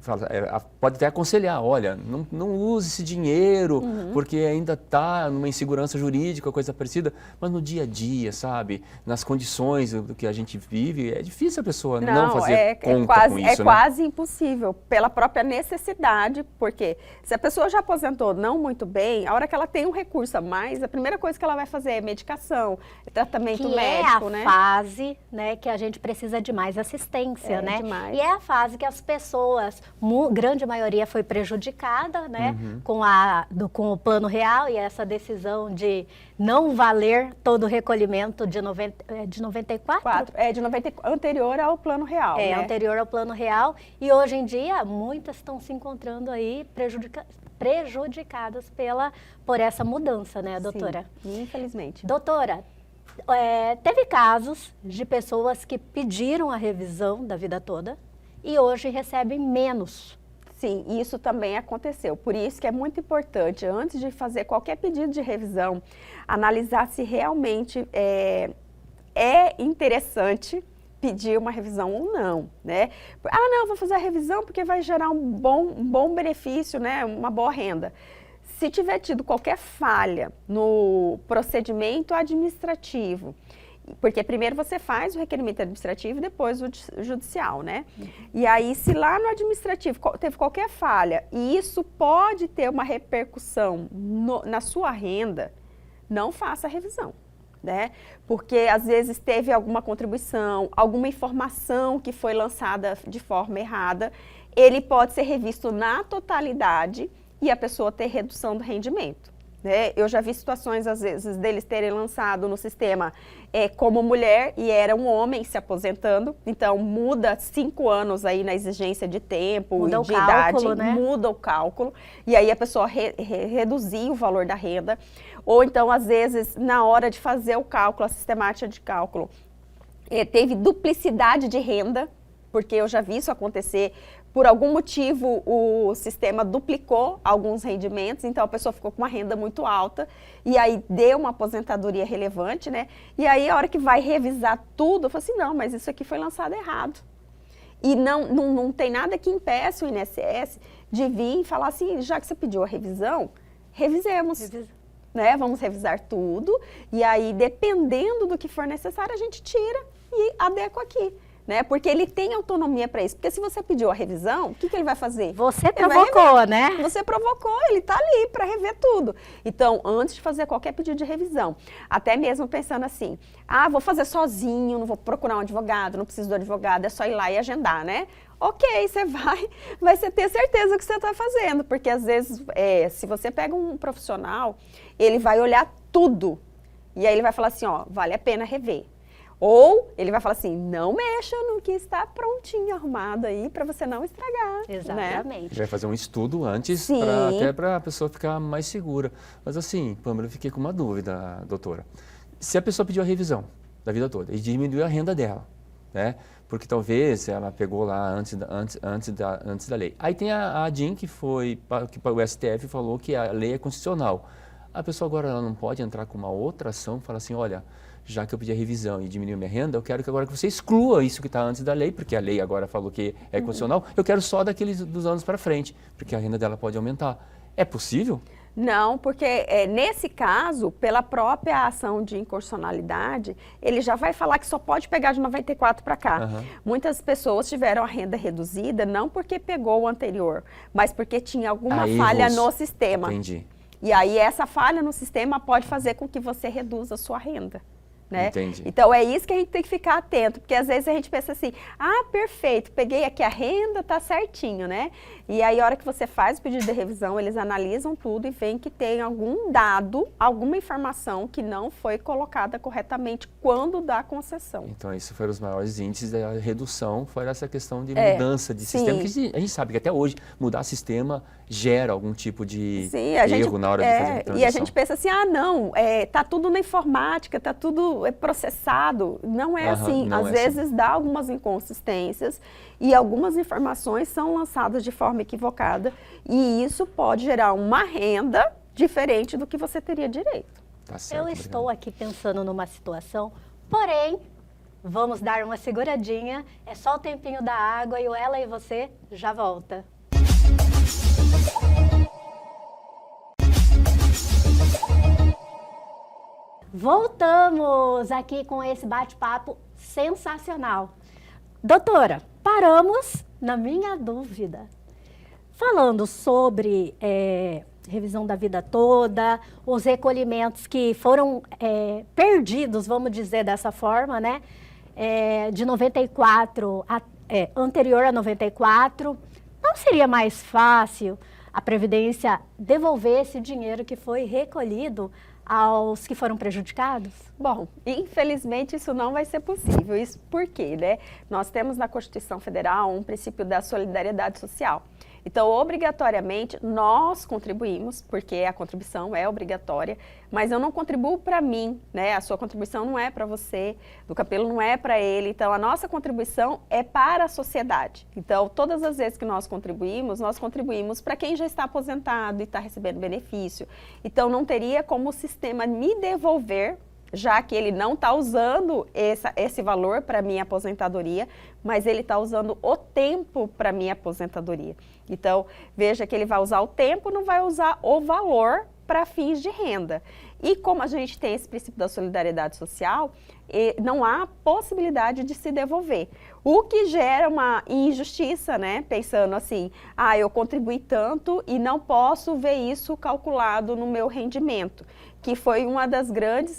pode até aconselhar, olha, não use esse dinheiro, porque ainda está numa insegurança jurídica, coisa parecida, mas no dia a dia, sabe, nas condições do que a gente vive, é difícil a pessoa não fazer conta com isso, É quase impossível, pela própria necessidade, porque se a pessoa já aposentou não muito bem, a hora que ela tem um recurso a mais, a primeira coisa que ela vai fazer é medicação, tratamento médico, é a né? fase, né, que a gente precisa de mais assistência, né? Demais. E é a fase que as pessoas, grande maioria foi prejudicada, né, com o Plano Real e essa decisão de não valer todo o recolhimento de 94? Anterior ao Plano Real, né? Anterior ao Plano Real. E hoje em dia, muitas estão se encontrando aí prejudicadas por essa mudança, né, doutora? Sim, infelizmente. Doutora, teve casos de pessoas que pediram a revisão da vida toda e hoje recebem menos. Sim, isso também aconteceu. Por isso que é muito importante, antes de fazer qualquer pedido de revisão, analisar se realmente é interessante pedir uma revisão ou não, né? Ah, não, vou fazer a revisão porque vai gerar um bom benefício, né? Uma boa renda. Se tiver tido qualquer falha no procedimento administrativo, porque primeiro você faz o requerimento administrativo e depois o judicial, né? E aí, se lá no administrativo teve qualquer falha e isso pode ter uma repercussão na sua renda, não faça a revisão, né? Porque às vezes teve alguma contribuição, alguma informação que foi lançada de forma errada, ele pode ser revisto na totalidade e a pessoa ter redução do rendimento, né? Eu já vi situações, às vezes, deles terem lançado no sistema como mulher e era um homem se aposentando, então muda 5 anos aí na exigência de tempo e de idade, né? Muda o cálculo, e aí a pessoa reduzir o valor da renda, ou então, às vezes, na hora de fazer o cálculo, a sistemática de cálculo, teve duplicidade de renda, porque eu já vi isso acontecer. Por algum motivo, o sistema duplicou alguns rendimentos, então a pessoa ficou com uma renda muito alta e aí deu uma aposentadoria relevante, né? E aí, a hora que vai revisar tudo, eu falo assim, não, mas isso aqui foi lançado errado. E não tem nada que impeça o INSS de vir e falar assim, já que você pediu a revisão, revisemos. Né? Vamos revisar tudo e aí, dependendo do que for necessário, a gente tira e adequa aqui. Né? Porque ele tem autonomia para isso. Porque se você pediu a revisão, o que ele vai fazer? Você provocou, né? Você provocou, ele está ali para rever tudo. Então, antes de fazer qualquer pedido de revisão, até mesmo pensando assim, vou fazer sozinho, não vou procurar um advogado, não preciso do advogado, é só ir lá e agendar, né? Ok, você vai ter certeza do que você está fazendo, porque às vezes, se você pega um profissional, ele vai olhar tudo, e aí ele vai falar assim, vale a pena rever. Ou ele vai falar assim, não mexa no que está prontinho, arrumado aí, para você não estragar. Exatamente. Né? Vai fazer um estudo antes, até para a pessoa ficar mais segura. Mas assim, Pâmela, eu fiquei com uma dúvida, doutora. Se a pessoa pediu a revisão da vida toda e diminuiu a renda dela, né? Porque talvez ela pegou lá antes da lei. Aí tem a ADIM, que o STF falou que a lei é constitucional. A pessoa agora ela não pode entrar com uma outra ação e falar assim, olha, já que eu pedi a revisão e diminuiu minha renda, eu quero que agora que você exclua isso que está antes da lei, porque a lei agora falou que é constitucional, eu quero só dos anos para frente, porque a renda dela pode aumentar. É possível? Não, porque nesse caso, pela própria ação de inconstitucionalidade, ele já vai falar que só pode pegar de 94 para cá. Muitas pessoas tiveram a renda reduzida, não porque pegou o anterior, mas porque tinha alguma falha no sistema. Entendi. E aí essa falha no sistema pode fazer com que você reduza a sua renda. né? Entendi. Então é isso que a gente tem que ficar atento, porque às vezes a gente pensa assim, perfeito, peguei aqui a renda, tá certinho, né? E aí a hora que você faz o pedido de revisão, eles analisam tudo e veem que tem algum dado, alguma informação que não foi colocada corretamente quando dá concessão. Então, isso foram os maiores índices da redução, foi essa questão de mudança de sistema, que a gente sabe que até hoje mudar sistema gera algum tipo de erro na hora de fazer a transição. E a gente pensa assim, tá tudo na informática, tá tudo processado. Não é assim. Às vezes dá algumas inconsistências e algumas informações são lançadas de forma equivocada e isso pode gerar uma renda diferente do que você teria direito. Tá certo, estou aqui pensando numa situação, porém, vamos dar uma seguradinha, é só o tempinho da água e o Ela e Você já volta. Voltamos aqui com esse bate-papo sensacional. Doutora, paramos na minha dúvida. Falando sobre revisão da vida toda, os recolhimentos que foram perdidos, vamos dizer dessa forma, né? De 94, anterior a 94, não seria mais fácil a Previdência devolver esse dinheiro que foi recolhido aos que foram prejudicados? Bom, infelizmente isso não vai ser possível. Isso por quê, né? Nós temos na Constituição Federal um princípio da solidariedade social. Então, obrigatoriamente, nós contribuímos, porque a contribuição é obrigatória, mas eu não contribuo para mim, né? A sua contribuição não é para você, do Capelo não é para ele. Então, a nossa contribuição é para a sociedade. Então, todas as vezes que nós contribuímos para quem já está aposentado e está recebendo benefício. Então, não teria como o sistema me devolver, já que ele não está usando esse valor para minha aposentadoria, mas ele está usando o tempo para minha aposentadoria. Então, veja que ele vai usar o tempo, não vai usar o valor para fins de renda. E como a gente tem esse princípio da solidariedade social, não há possibilidade de se devolver. O que gera uma injustiça, né? Pensando assim, eu contribuí tanto e não posso ver isso calculado no meu rendimento, que foi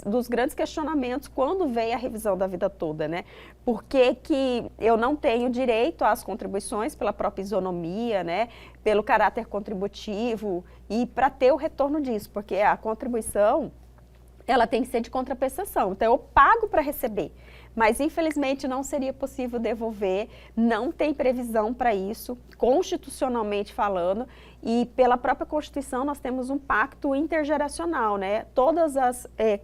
dos grandes questionamentos quando veio a revisão da vida toda, né? Por que que eu não tenho direito às contribuições pela própria isonomia, né? Pelo caráter contributivo e para ter o retorno disso, porque a contribuição, ela tem que ser de contraprestação. Então, eu pago para receber, mas infelizmente não seria possível devolver, não tem previsão para isso, constitucionalmente falando, e pela própria Constituição nós temos um pacto intergeracional, né? Todas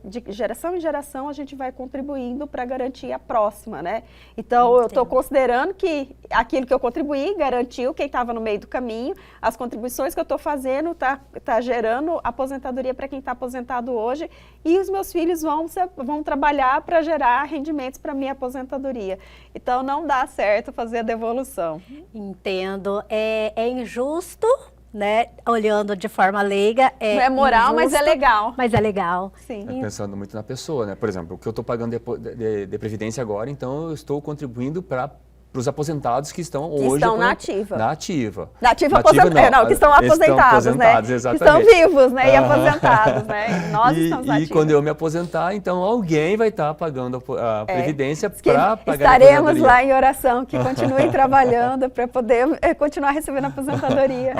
de geração em geração a gente vai contribuindo para garantir a próxima, né? Então, eu estou considerando que aquilo que eu contribuí garantiu quem estava no meio do caminho, as contribuições que eu estou fazendo tá gerando aposentadoria para quem está aposentado hoje, e os meus filhos vão trabalhar para gerar rendimentos para minha aposentadoria. Então, não dá certo fazer a devolução. Entendo. É injusto, né? Olhando de forma leiga. Não é moral, injusto, mas é legal. Mas é legal. Sim. Pensando muito na pessoa, né? Por exemplo, o que eu estou pagando de Previdência agora, então eu estou contribuindo para os aposentados que estão hoje... estão na ativa. Na ativa. Na ativa aposentados. Que estão aposentados, né? Exatamente. Que estão vivos, né? E aposentados, né? Nós estamos ativos. E quando eu me aposentar, então alguém vai estar pagando a Previdência para pagar estaremos a aposentadoria. lá em oração, que continuem trabalhando para poder continuar recebendo a aposentadoria.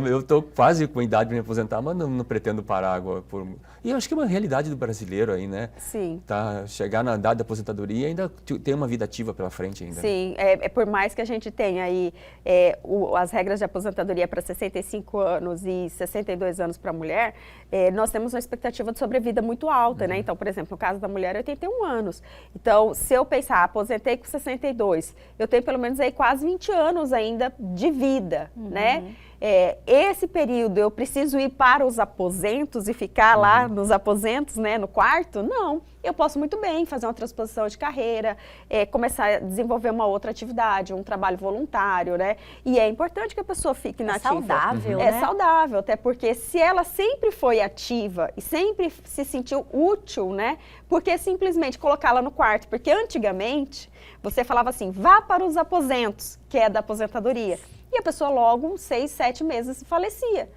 Eu estou quase com a idade de me aposentar, mas não pretendo parar agora. E eu acho que é uma realidade do brasileiro aí, né? Sim. Chegar na idade da aposentadoria ainda tem uma vida ativa pela frente ainda. Sim, por mais que a gente tenha aí as regras de aposentadoria para 65 anos e 62 anos para a mulher, nós temos uma expectativa de sobrevida muito alta, né? Então, por exemplo, no caso da mulher, 81 anos. Então, se eu pensar, aposentei com 62, eu tenho pelo menos aí quase 20 anos ainda de vida, né? Esse período eu preciso ir para os aposentos e ficar lá nos aposentos, né, no quarto? Não, eu posso muito bem fazer uma transposição de carreira, começar a desenvolver uma outra atividade, um trabalho voluntário, né? E é importante que a pessoa fique nativa. É saudável, É né? saudável, até porque se ela sempre foi ativa e sempre se sentiu útil, né? Porque simplesmente colocá-la no quarto, porque antigamente você falava assim, vá para os aposentos, que é da aposentadoria. E a pessoa logo, 6, 7 meses, falecia.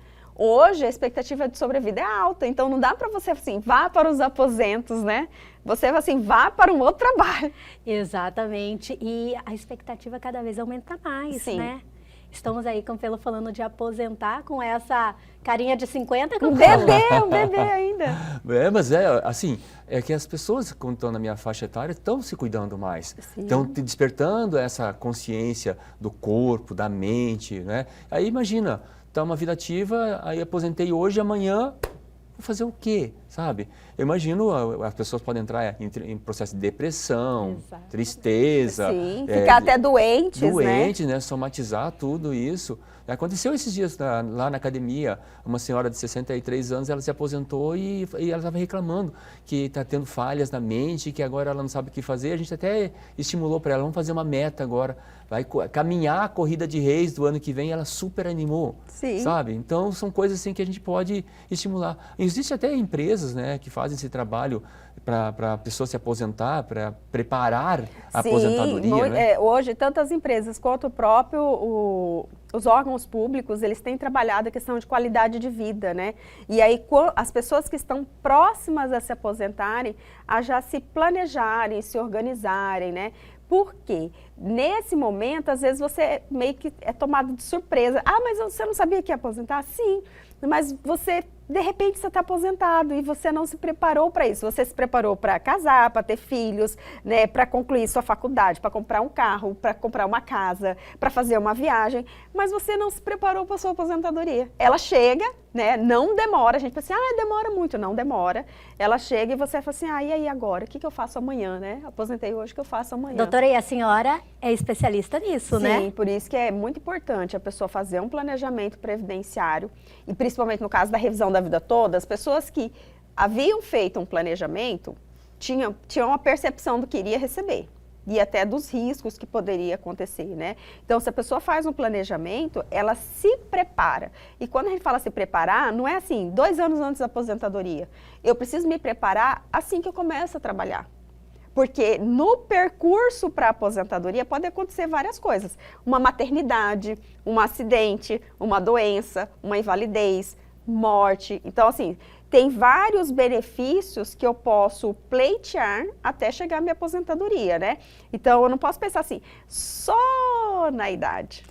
Hoje, a expectativa de sobrevida é alta, então não dá para você, assim, vá para os aposentos, né? Você, assim, vá para um outro trabalho. Exatamente, e a expectativa cada vez aumenta mais, Sim. né? Estamos aí, Campelo, falando de aposentar com essa carinha de 50, Um Campelo. bebê ainda. Mas assim, é que as pessoas que estão na minha faixa etária estão se cuidando mais. Sim. Estão despertando essa consciência do corpo, da mente, né? Aí imagina, tá uma vida ativa, aí aposentei hoje, amanhã vou fazer o quê, sabe? Eu imagino, as pessoas podem entrar em processo de depressão, Exato. tristeza. Sim, ficar até doentes, né? Somatizar tudo isso. Aconteceu esses dias lá na academia, uma senhora de 63 anos, ela se aposentou e ela estava reclamando que está tendo falhas na mente, que agora ela não sabe o que fazer. A gente até estimulou para ela, vamos fazer uma meta agora, vai caminhar a corrida de Reis do ano que vem, ela super animou, Sim. sabe? Então são coisas assim que a gente pode estimular. Existem até empresas, né, que fazem esse trabalho para a pessoa se aposentar, para preparar a aposentadoria, né? Hoje, tanto as empresas quanto o próprio, os órgãos públicos, eles têm trabalhado a questão de qualidade de vida, né? E aí, as pessoas que estão próximas a se aposentarem, a já se planejarem, se organizarem, né? Porque nesse momento, às vezes você meio que é tomado de surpresa. Ah, mas você não sabia que ia aposentar? Sim, mas você, de repente, você está aposentado e você não se preparou para isso. Você se preparou para casar, para ter filhos, né, para concluir sua faculdade, para comprar um carro, para comprar uma casa, para fazer uma viagem, mas você não se preparou para sua aposentadoria. Ela chega, né, não demora, a gente pensa assim, demora muito, não demora. Ela chega e você fala assim, e aí agora? O que eu faço amanhã, né? Aposentei hoje, o que eu faço amanhã? Doutora, e a senhora é especialista nisso, Sim, né? Sim, por isso que é muito importante a pessoa fazer um planejamento previdenciário e principalmente no caso da revisão da vida toda, as pessoas que haviam feito um planejamento tinham uma percepção do que iria receber e até dos riscos que poderia acontecer, né? Então, se a pessoa faz um planejamento, ela se prepara. E quando a gente fala se preparar, não é assim, 2 anos antes da aposentadoria. Eu preciso me preparar assim que eu começo a trabalhar. Porque no percurso para a aposentadoria pode acontecer várias coisas. Uma maternidade, um acidente, uma doença, uma invalidez, morte. Então, assim, tem vários benefícios que eu posso pleitear até chegar à minha aposentadoria, né? Então, eu não posso pensar assim, só na idade.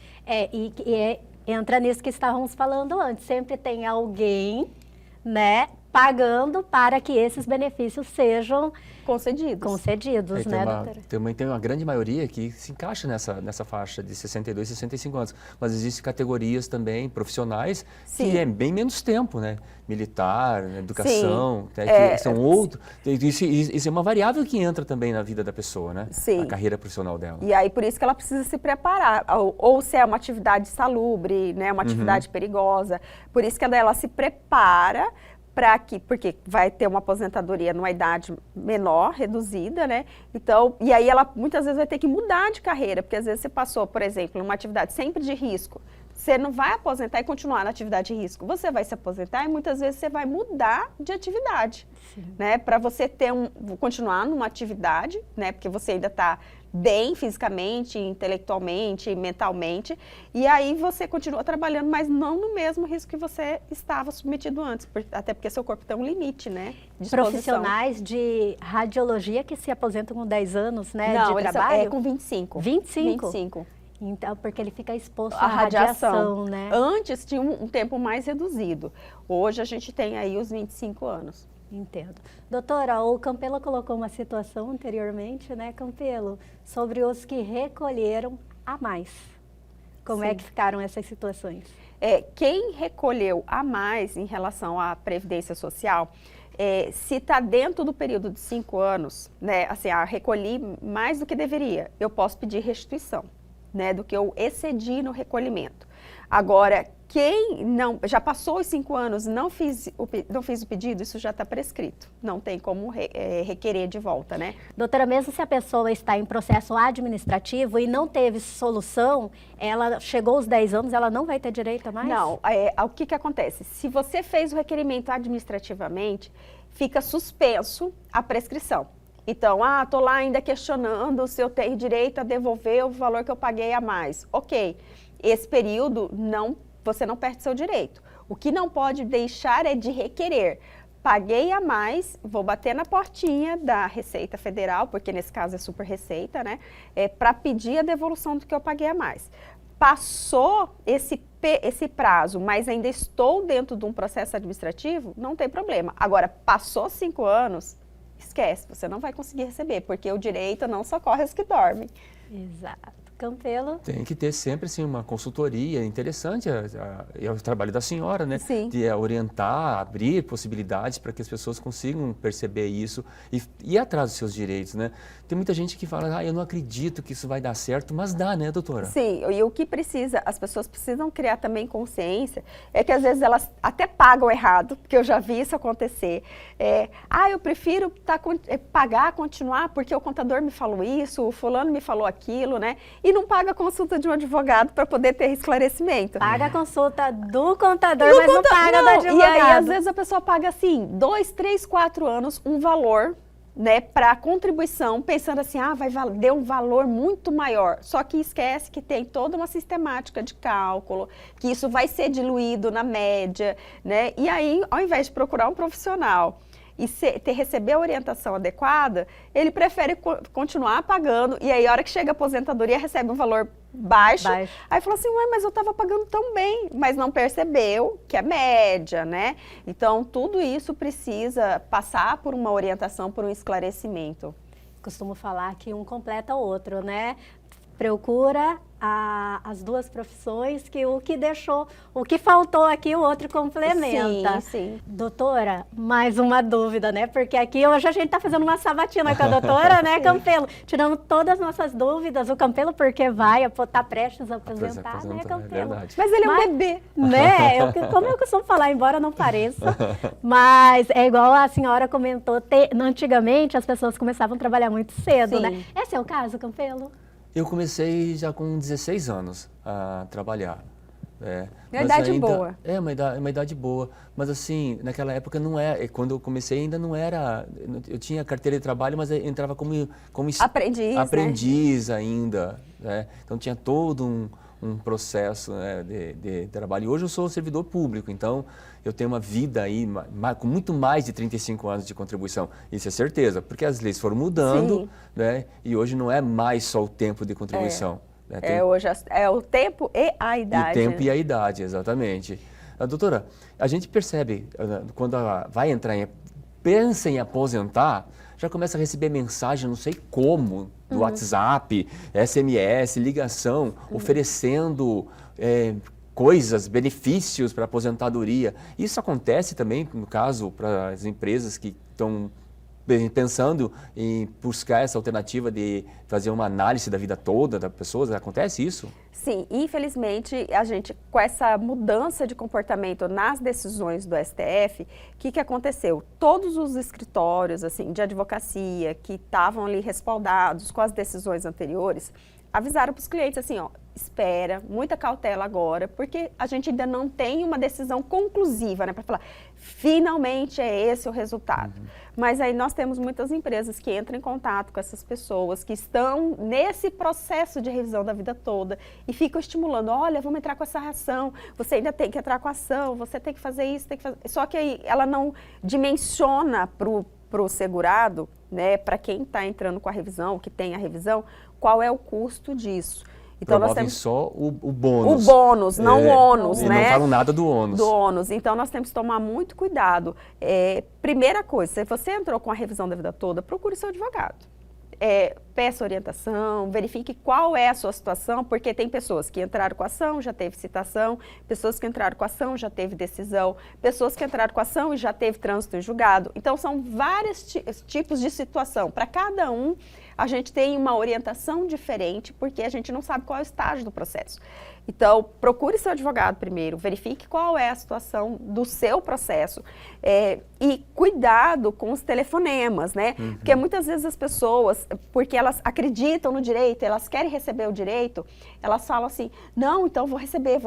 Entra nisso que estávamos falando antes. Sempre tem alguém, né, pagando para que esses benefícios sejam concedidos, né, doutora? Tem uma grande maioria que se encaixa nessa faixa de 62, 65 anos, mas existem categorias também profissionais que é bem menos tempo, né? Militar, educação, que são outros. Isso é uma variável que entra também na vida da pessoa, né? Sim. A carreira profissional dela. E aí, por isso que ela precisa se preparar, ou se é uma atividade salubre, né, uma atividade perigosa, por isso que ela se prepara porque vai ter uma aposentadoria numa idade menor, reduzida, né? Então, e aí ela muitas vezes vai ter que mudar de carreira, porque às vezes você passou, por exemplo, numa atividade sempre de risco, você não vai aposentar e continuar na atividade de risco, você vai se aposentar e muitas vezes você vai mudar de atividade, né? Para você continuar numa atividade, né? Porque você ainda está bem fisicamente, intelectualmente, mentalmente, e aí você continua trabalhando, mas não no mesmo risco que você estava submetido antes, até porque seu corpo tem um limite, né? Profissionais de radiologia que se aposentam com 10 anos, né, não, de trabalho? É com 25. 25? Então, porque ele fica exposto à radiação, né? Antes tinha um tempo mais reduzido. Hoje a gente tem aí os 25 anos. Entendo. Doutora, o Campelo colocou uma situação anteriormente, né, Campelo, sobre os que recolheram a mais. Como é que ficaram essas situações? Quem recolheu a mais em relação à Previdência Social, se está dentro do período de 5 anos, né, assim, recolhi mais do que deveria, eu posso pedir restituição, né, do que eu excedi no recolhimento. Agora, quem não já passou os 5 anos, não fiz o pedido, isso já está prescrito. Não tem como requerer de volta, né? Doutora, mesmo se a pessoa está em processo administrativo e não teve solução, ela chegou aos 10 anos, ela não vai ter direito a mais? Não, o que acontece? Se você fez o requerimento administrativamente, fica suspenso a prescrição. Então, estou lá ainda questionando se eu tenho direito a devolver o valor que eu paguei a mais. Ok, esse período você não perde seu direito. O que não pode deixar é de requerer. Paguei a mais, vou bater na portinha da Receita Federal, porque nesse caso é Super Receita, né? Para pedir a devolução do que eu paguei a mais. Passou esse prazo, mas ainda estou dentro de um processo administrativo, não tem problema. Agora, passou 5 anos, esquece, você não vai conseguir receber, porque o direito não socorre os que dormem. Exato. Campelo? Tem que ter sempre assim, uma consultoria interessante, é o trabalho da senhora, né? Sim. De orientar, abrir possibilidades para que as pessoas consigam perceber isso e ir atrás dos seus direitos, né? Tem muita gente que fala, eu não acredito que isso vai dar certo, mas dá, né, doutora? Sim, e o que precisa, as pessoas precisam criar também consciência, é que às vezes elas até pagam errado, porque eu já vi isso acontecer. Eu prefiro pagar, continuar, porque o contador me falou isso, o fulano me falou aquilo, né? E não paga a consulta de um advogado para poder ter esclarecimento. Paga a consulta do contador, mas não paga do advogado. E aí, às vezes, a pessoa paga assim, 2, 3, 4 anos, um valor, né, para contribuição, pensando assim, vai valer um valor muito maior. Só que esquece que tem toda uma sistemática de cálculo, que isso vai ser diluído na média, né? E aí, ao invés de procurar um profissional e receber a orientação adequada, ele prefere continuar pagando, e aí a hora que chega a aposentadoria recebe um valor baixo. Aí fala assim, mas eu estava pagando tão bem, mas não percebeu que é média, né? Então, tudo isso precisa passar por uma orientação, por um esclarecimento. Costumo falar que um completa o outro, né? Procura as duas profissões, que o que faltou aqui, o outro complementa. Sim, sim. Doutora, mais uma dúvida, né? Porque aqui hoje a gente está fazendo uma sabatina com a doutora, né, Campelo? Tirando todas as nossas dúvidas. O Campelo, porque tá prestes a aposentar, né, Campelo? É, mas ele é um bebê. Né? Como eu costumo falar, embora não pareça. Mas é igual a senhora comentou, antigamente as pessoas começavam a trabalhar muito cedo, Sim. né? Esse é o caso, Campelo? Eu comecei já com 16 anos a trabalhar. Uma idade boa. É uma idade boa. Mas assim, naquela época não é. Quando eu comecei ainda não era. Eu tinha carteira de trabalho, mas eu entrava como aprendiz, né? ainda. Né? Então tinha todo um processo, né, de trabalho. E hoje eu sou servidor público, então eu tenho uma vida aí com muito mais de 35 anos de contribuição. Isso é certeza, porque as leis foram mudando, né, e hoje não é mais só o tempo de contribuição. Né, hoje é o tempo e a idade. O tempo e a idade, exatamente. Doutora, a gente percebe, quando pensa em aposentar, já começa a receber mensagem, não sei como, do WhatsApp, SMS, ligação, oferecendo coisas, benefícios para a aposentadoria. Isso acontece também, no caso, para as empresas que estão pensando em buscar essa alternativa de fazer uma análise da vida toda da pessoa? Acontece isso? Sim, infelizmente, a gente, com essa mudança de comportamento nas decisões do STF, o que aconteceu? Todos os escritórios assim, de advocacia que estavam ali respaldados com as decisões anteriores, avisaram para os clientes assim, espera, muita cautela agora, porque a gente ainda não tem uma decisão conclusiva, né, para falar, finalmente é esse o resultado. Mas aí nós temos muitas empresas que entram em contato com essas pessoas que estão nesse processo de revisão da vida toda e ficam estimulando, olha, vamos entrar com essa ação, você ainda tem que entrar com a ação, você tem que fazer isso, tem que fazer... Só que aí ela não dimensiona para o segurado, né, para quem está entrando com a revisão, que tem a revisão, qual é o custo disso. Então nós temos só o bônus. O bônus, não o ônus, e né? não falam nada do ônus. Do ônus. Então nós temos que tomar muito cuidado. Primeira coisa, se você entrou com a revisão da vida toda, procure seu advogado. Peça orientação, verifique qual é a sua situação, porque tem pessoas que entraram com a ação, já teve citação, pessoas que entraram com a ação, já teve decisão, pessoas que entraram com a ação e já teve trânsito em julgado. Então são vários tipos de situação. Para cada um, a gente tem uma orientação diferente, porque a gente não sabe qual é o estágio do processo. Então, procure seu advogado primeiro, verifique qual é a situação do seu processo e cuidado com os telefonemas, né? Porque muitas vezes as pessoas, porque elas acreditam no direito, elas querem receber o direito, elas falam assim, não, então vou receber.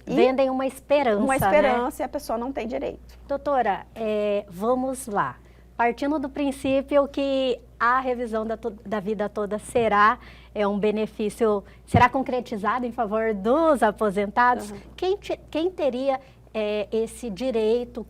E vendem uma esperança, e a pessoa não tem direito. Doutora, vamos lá. Partindo do princípio que a revisão da vida toda será um benefício, será concretizado em favor dos aposentados, quem teria esse direito,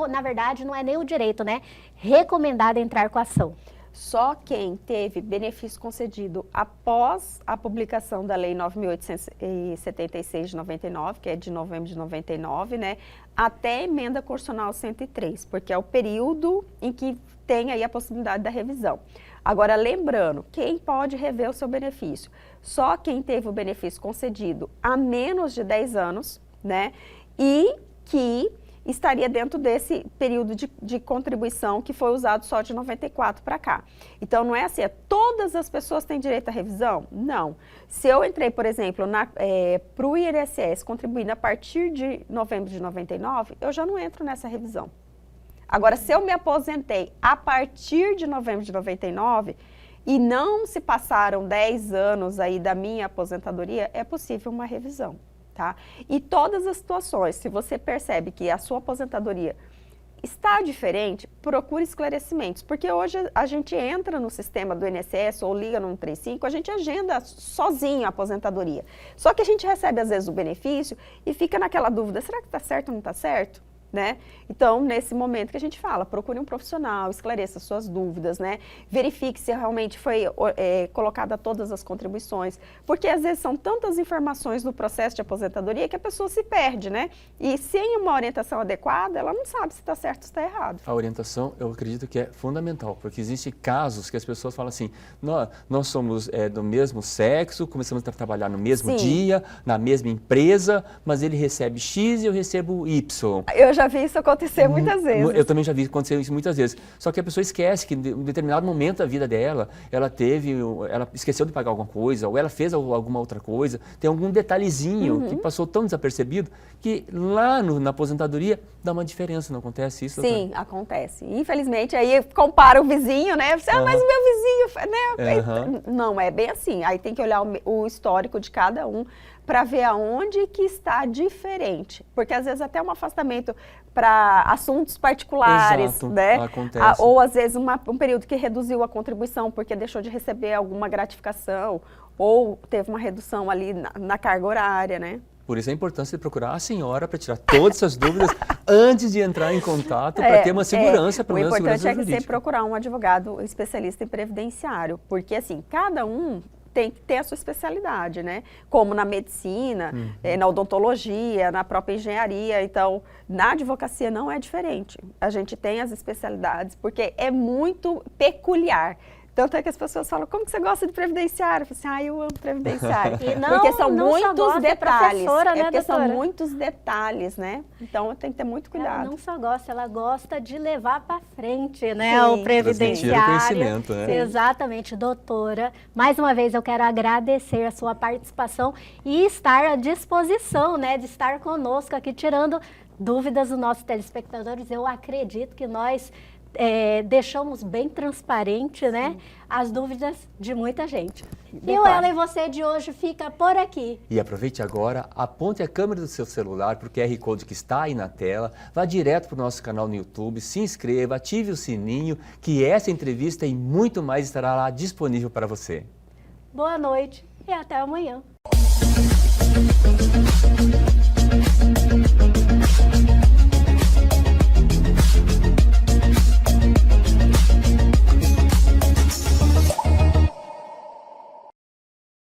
na verdade não é nem o direito, né? Recomendado entrar com a ação. Só quem teve benefício concedido após a publicação da Lei 9.876 de 99, que é de novembro de 99, né, até a emenda constitucional 103, porque é o período em que tem aí a possibilidade da revisão. Agora, lembrando, quem pode rever o seu benefício? Só quem teve o benefício concedido há menos de 10 anos, né, e que estaria dentro desse período de contribuição que foi usado só de 94 para cá. Então, não é assim, todas as pessoas têm direito à revisão? Não. Se eu entrei, por exemplo, para o INSS contribuindo a partir de novembro de 99, eu já não entro nessa revisão. Agora, se eu me aposentei a partir de novembro de 99 e não se passaram 10 anos aí da minha aposentadoria, é possível uma revisão. Tá? E todas as situações, se você percebe que a sua aposentadoria está diferente, procure esclarecimentos, porque hoje a gente entra no sistema do INSS ou liga no 135, a gente agenda sozinho a aposentadoria. Só que a gente recebe às vezes o benefício e fica naquela dúvida, será que está certo ou não está certo? Né? Então, nesse momento que a gente fala, procure um profissional, esclareça suas dúvidas, né? Verifique se realmente foi colocada todas as contribuições, porque às vezes são tantas informações no processo de aposentadoria que a pessoa se perde, né? E sem uma orientação adequada, ela não sabe se está certo ou se está errado. A orientação, eu acredito que é fundamental, porque existem casos que as pessoas falam assim, nós somos do mesmo sexo, começamos a trabalhar no mesmo dia, na mesma empresa, mas ele recebe X e eu recebo Y. Eu já vi isso acontecer muitas vezes. Eu também já vi acontecer isso muitas vezes. Só que a pessoa esquece que em um determinado momento da vida dela, ela esqueceu de pagar alguma coisa, ou ela fez alguma outra coisa, tem algum detalhezinho que passou tão desapercebido que lá na aposentadoria dá uma diferença, não acontece isso? Sim, doutora? Acontece. Infelizmente, aí compara o vizinho, né? Você, mas o meu vizinho, né? Não, é bem assim. Aí tem que olhar o histórico de cada um para ver aonde que está diferente. Porque às vezes até um afastamento para assuntos particulares, Exato, né? acontece. Ou às vezes um período que reduziu a contribuição porque deixou de receber alguma gratificação, ou teve uma redução ali na carga horária, né? Por isso a importância de procurar a senhora para tirar todas essas dúvidas antes de entrar em contato, para ter uma segurança, pelo menos o importante segurança é que jurídica. você procurar um advogado especialista em previdenciário, porque assim, cada um tem que ter a sua especialidade, né? Como na medicina, na odontologia, na própria engenharia. Então, na advocacia não é diferente. A gente tem as especialidades, porque é muito peculiar. Tanto é que as pessoas falam, como que você gosta de previdenciário? Eu falo assim, eu amo previdenciário. E não, porque são muitos detalhes. Né, porque doutora? são muitos detalhes, né? Então tem que ter muito cuidado. Ela não só gosta, ela gosta de levar para frente, né? Sim. O previdenciário. Conhecimento, né? Exatamente, doutora. Mais uma vez eu quero agradecer a sua participação e estar à disposição, né? De estar conosco aqui, tirando dúvidas dos nossos telespectadores. Eu acredito que nós deixamos bem transparente, né, as dúvidas de muita gente. E o Ela e Você de hoje fica por aqui. E aproveite agora, aponte a câmera do seu celular para o QR Code que está aí na tela, vá direto para o nosso canal no YouTube, se inscreva, ative o sininho, que essa entrevista e muito mais estará lá disponível para você. Boa noite e até amanhã.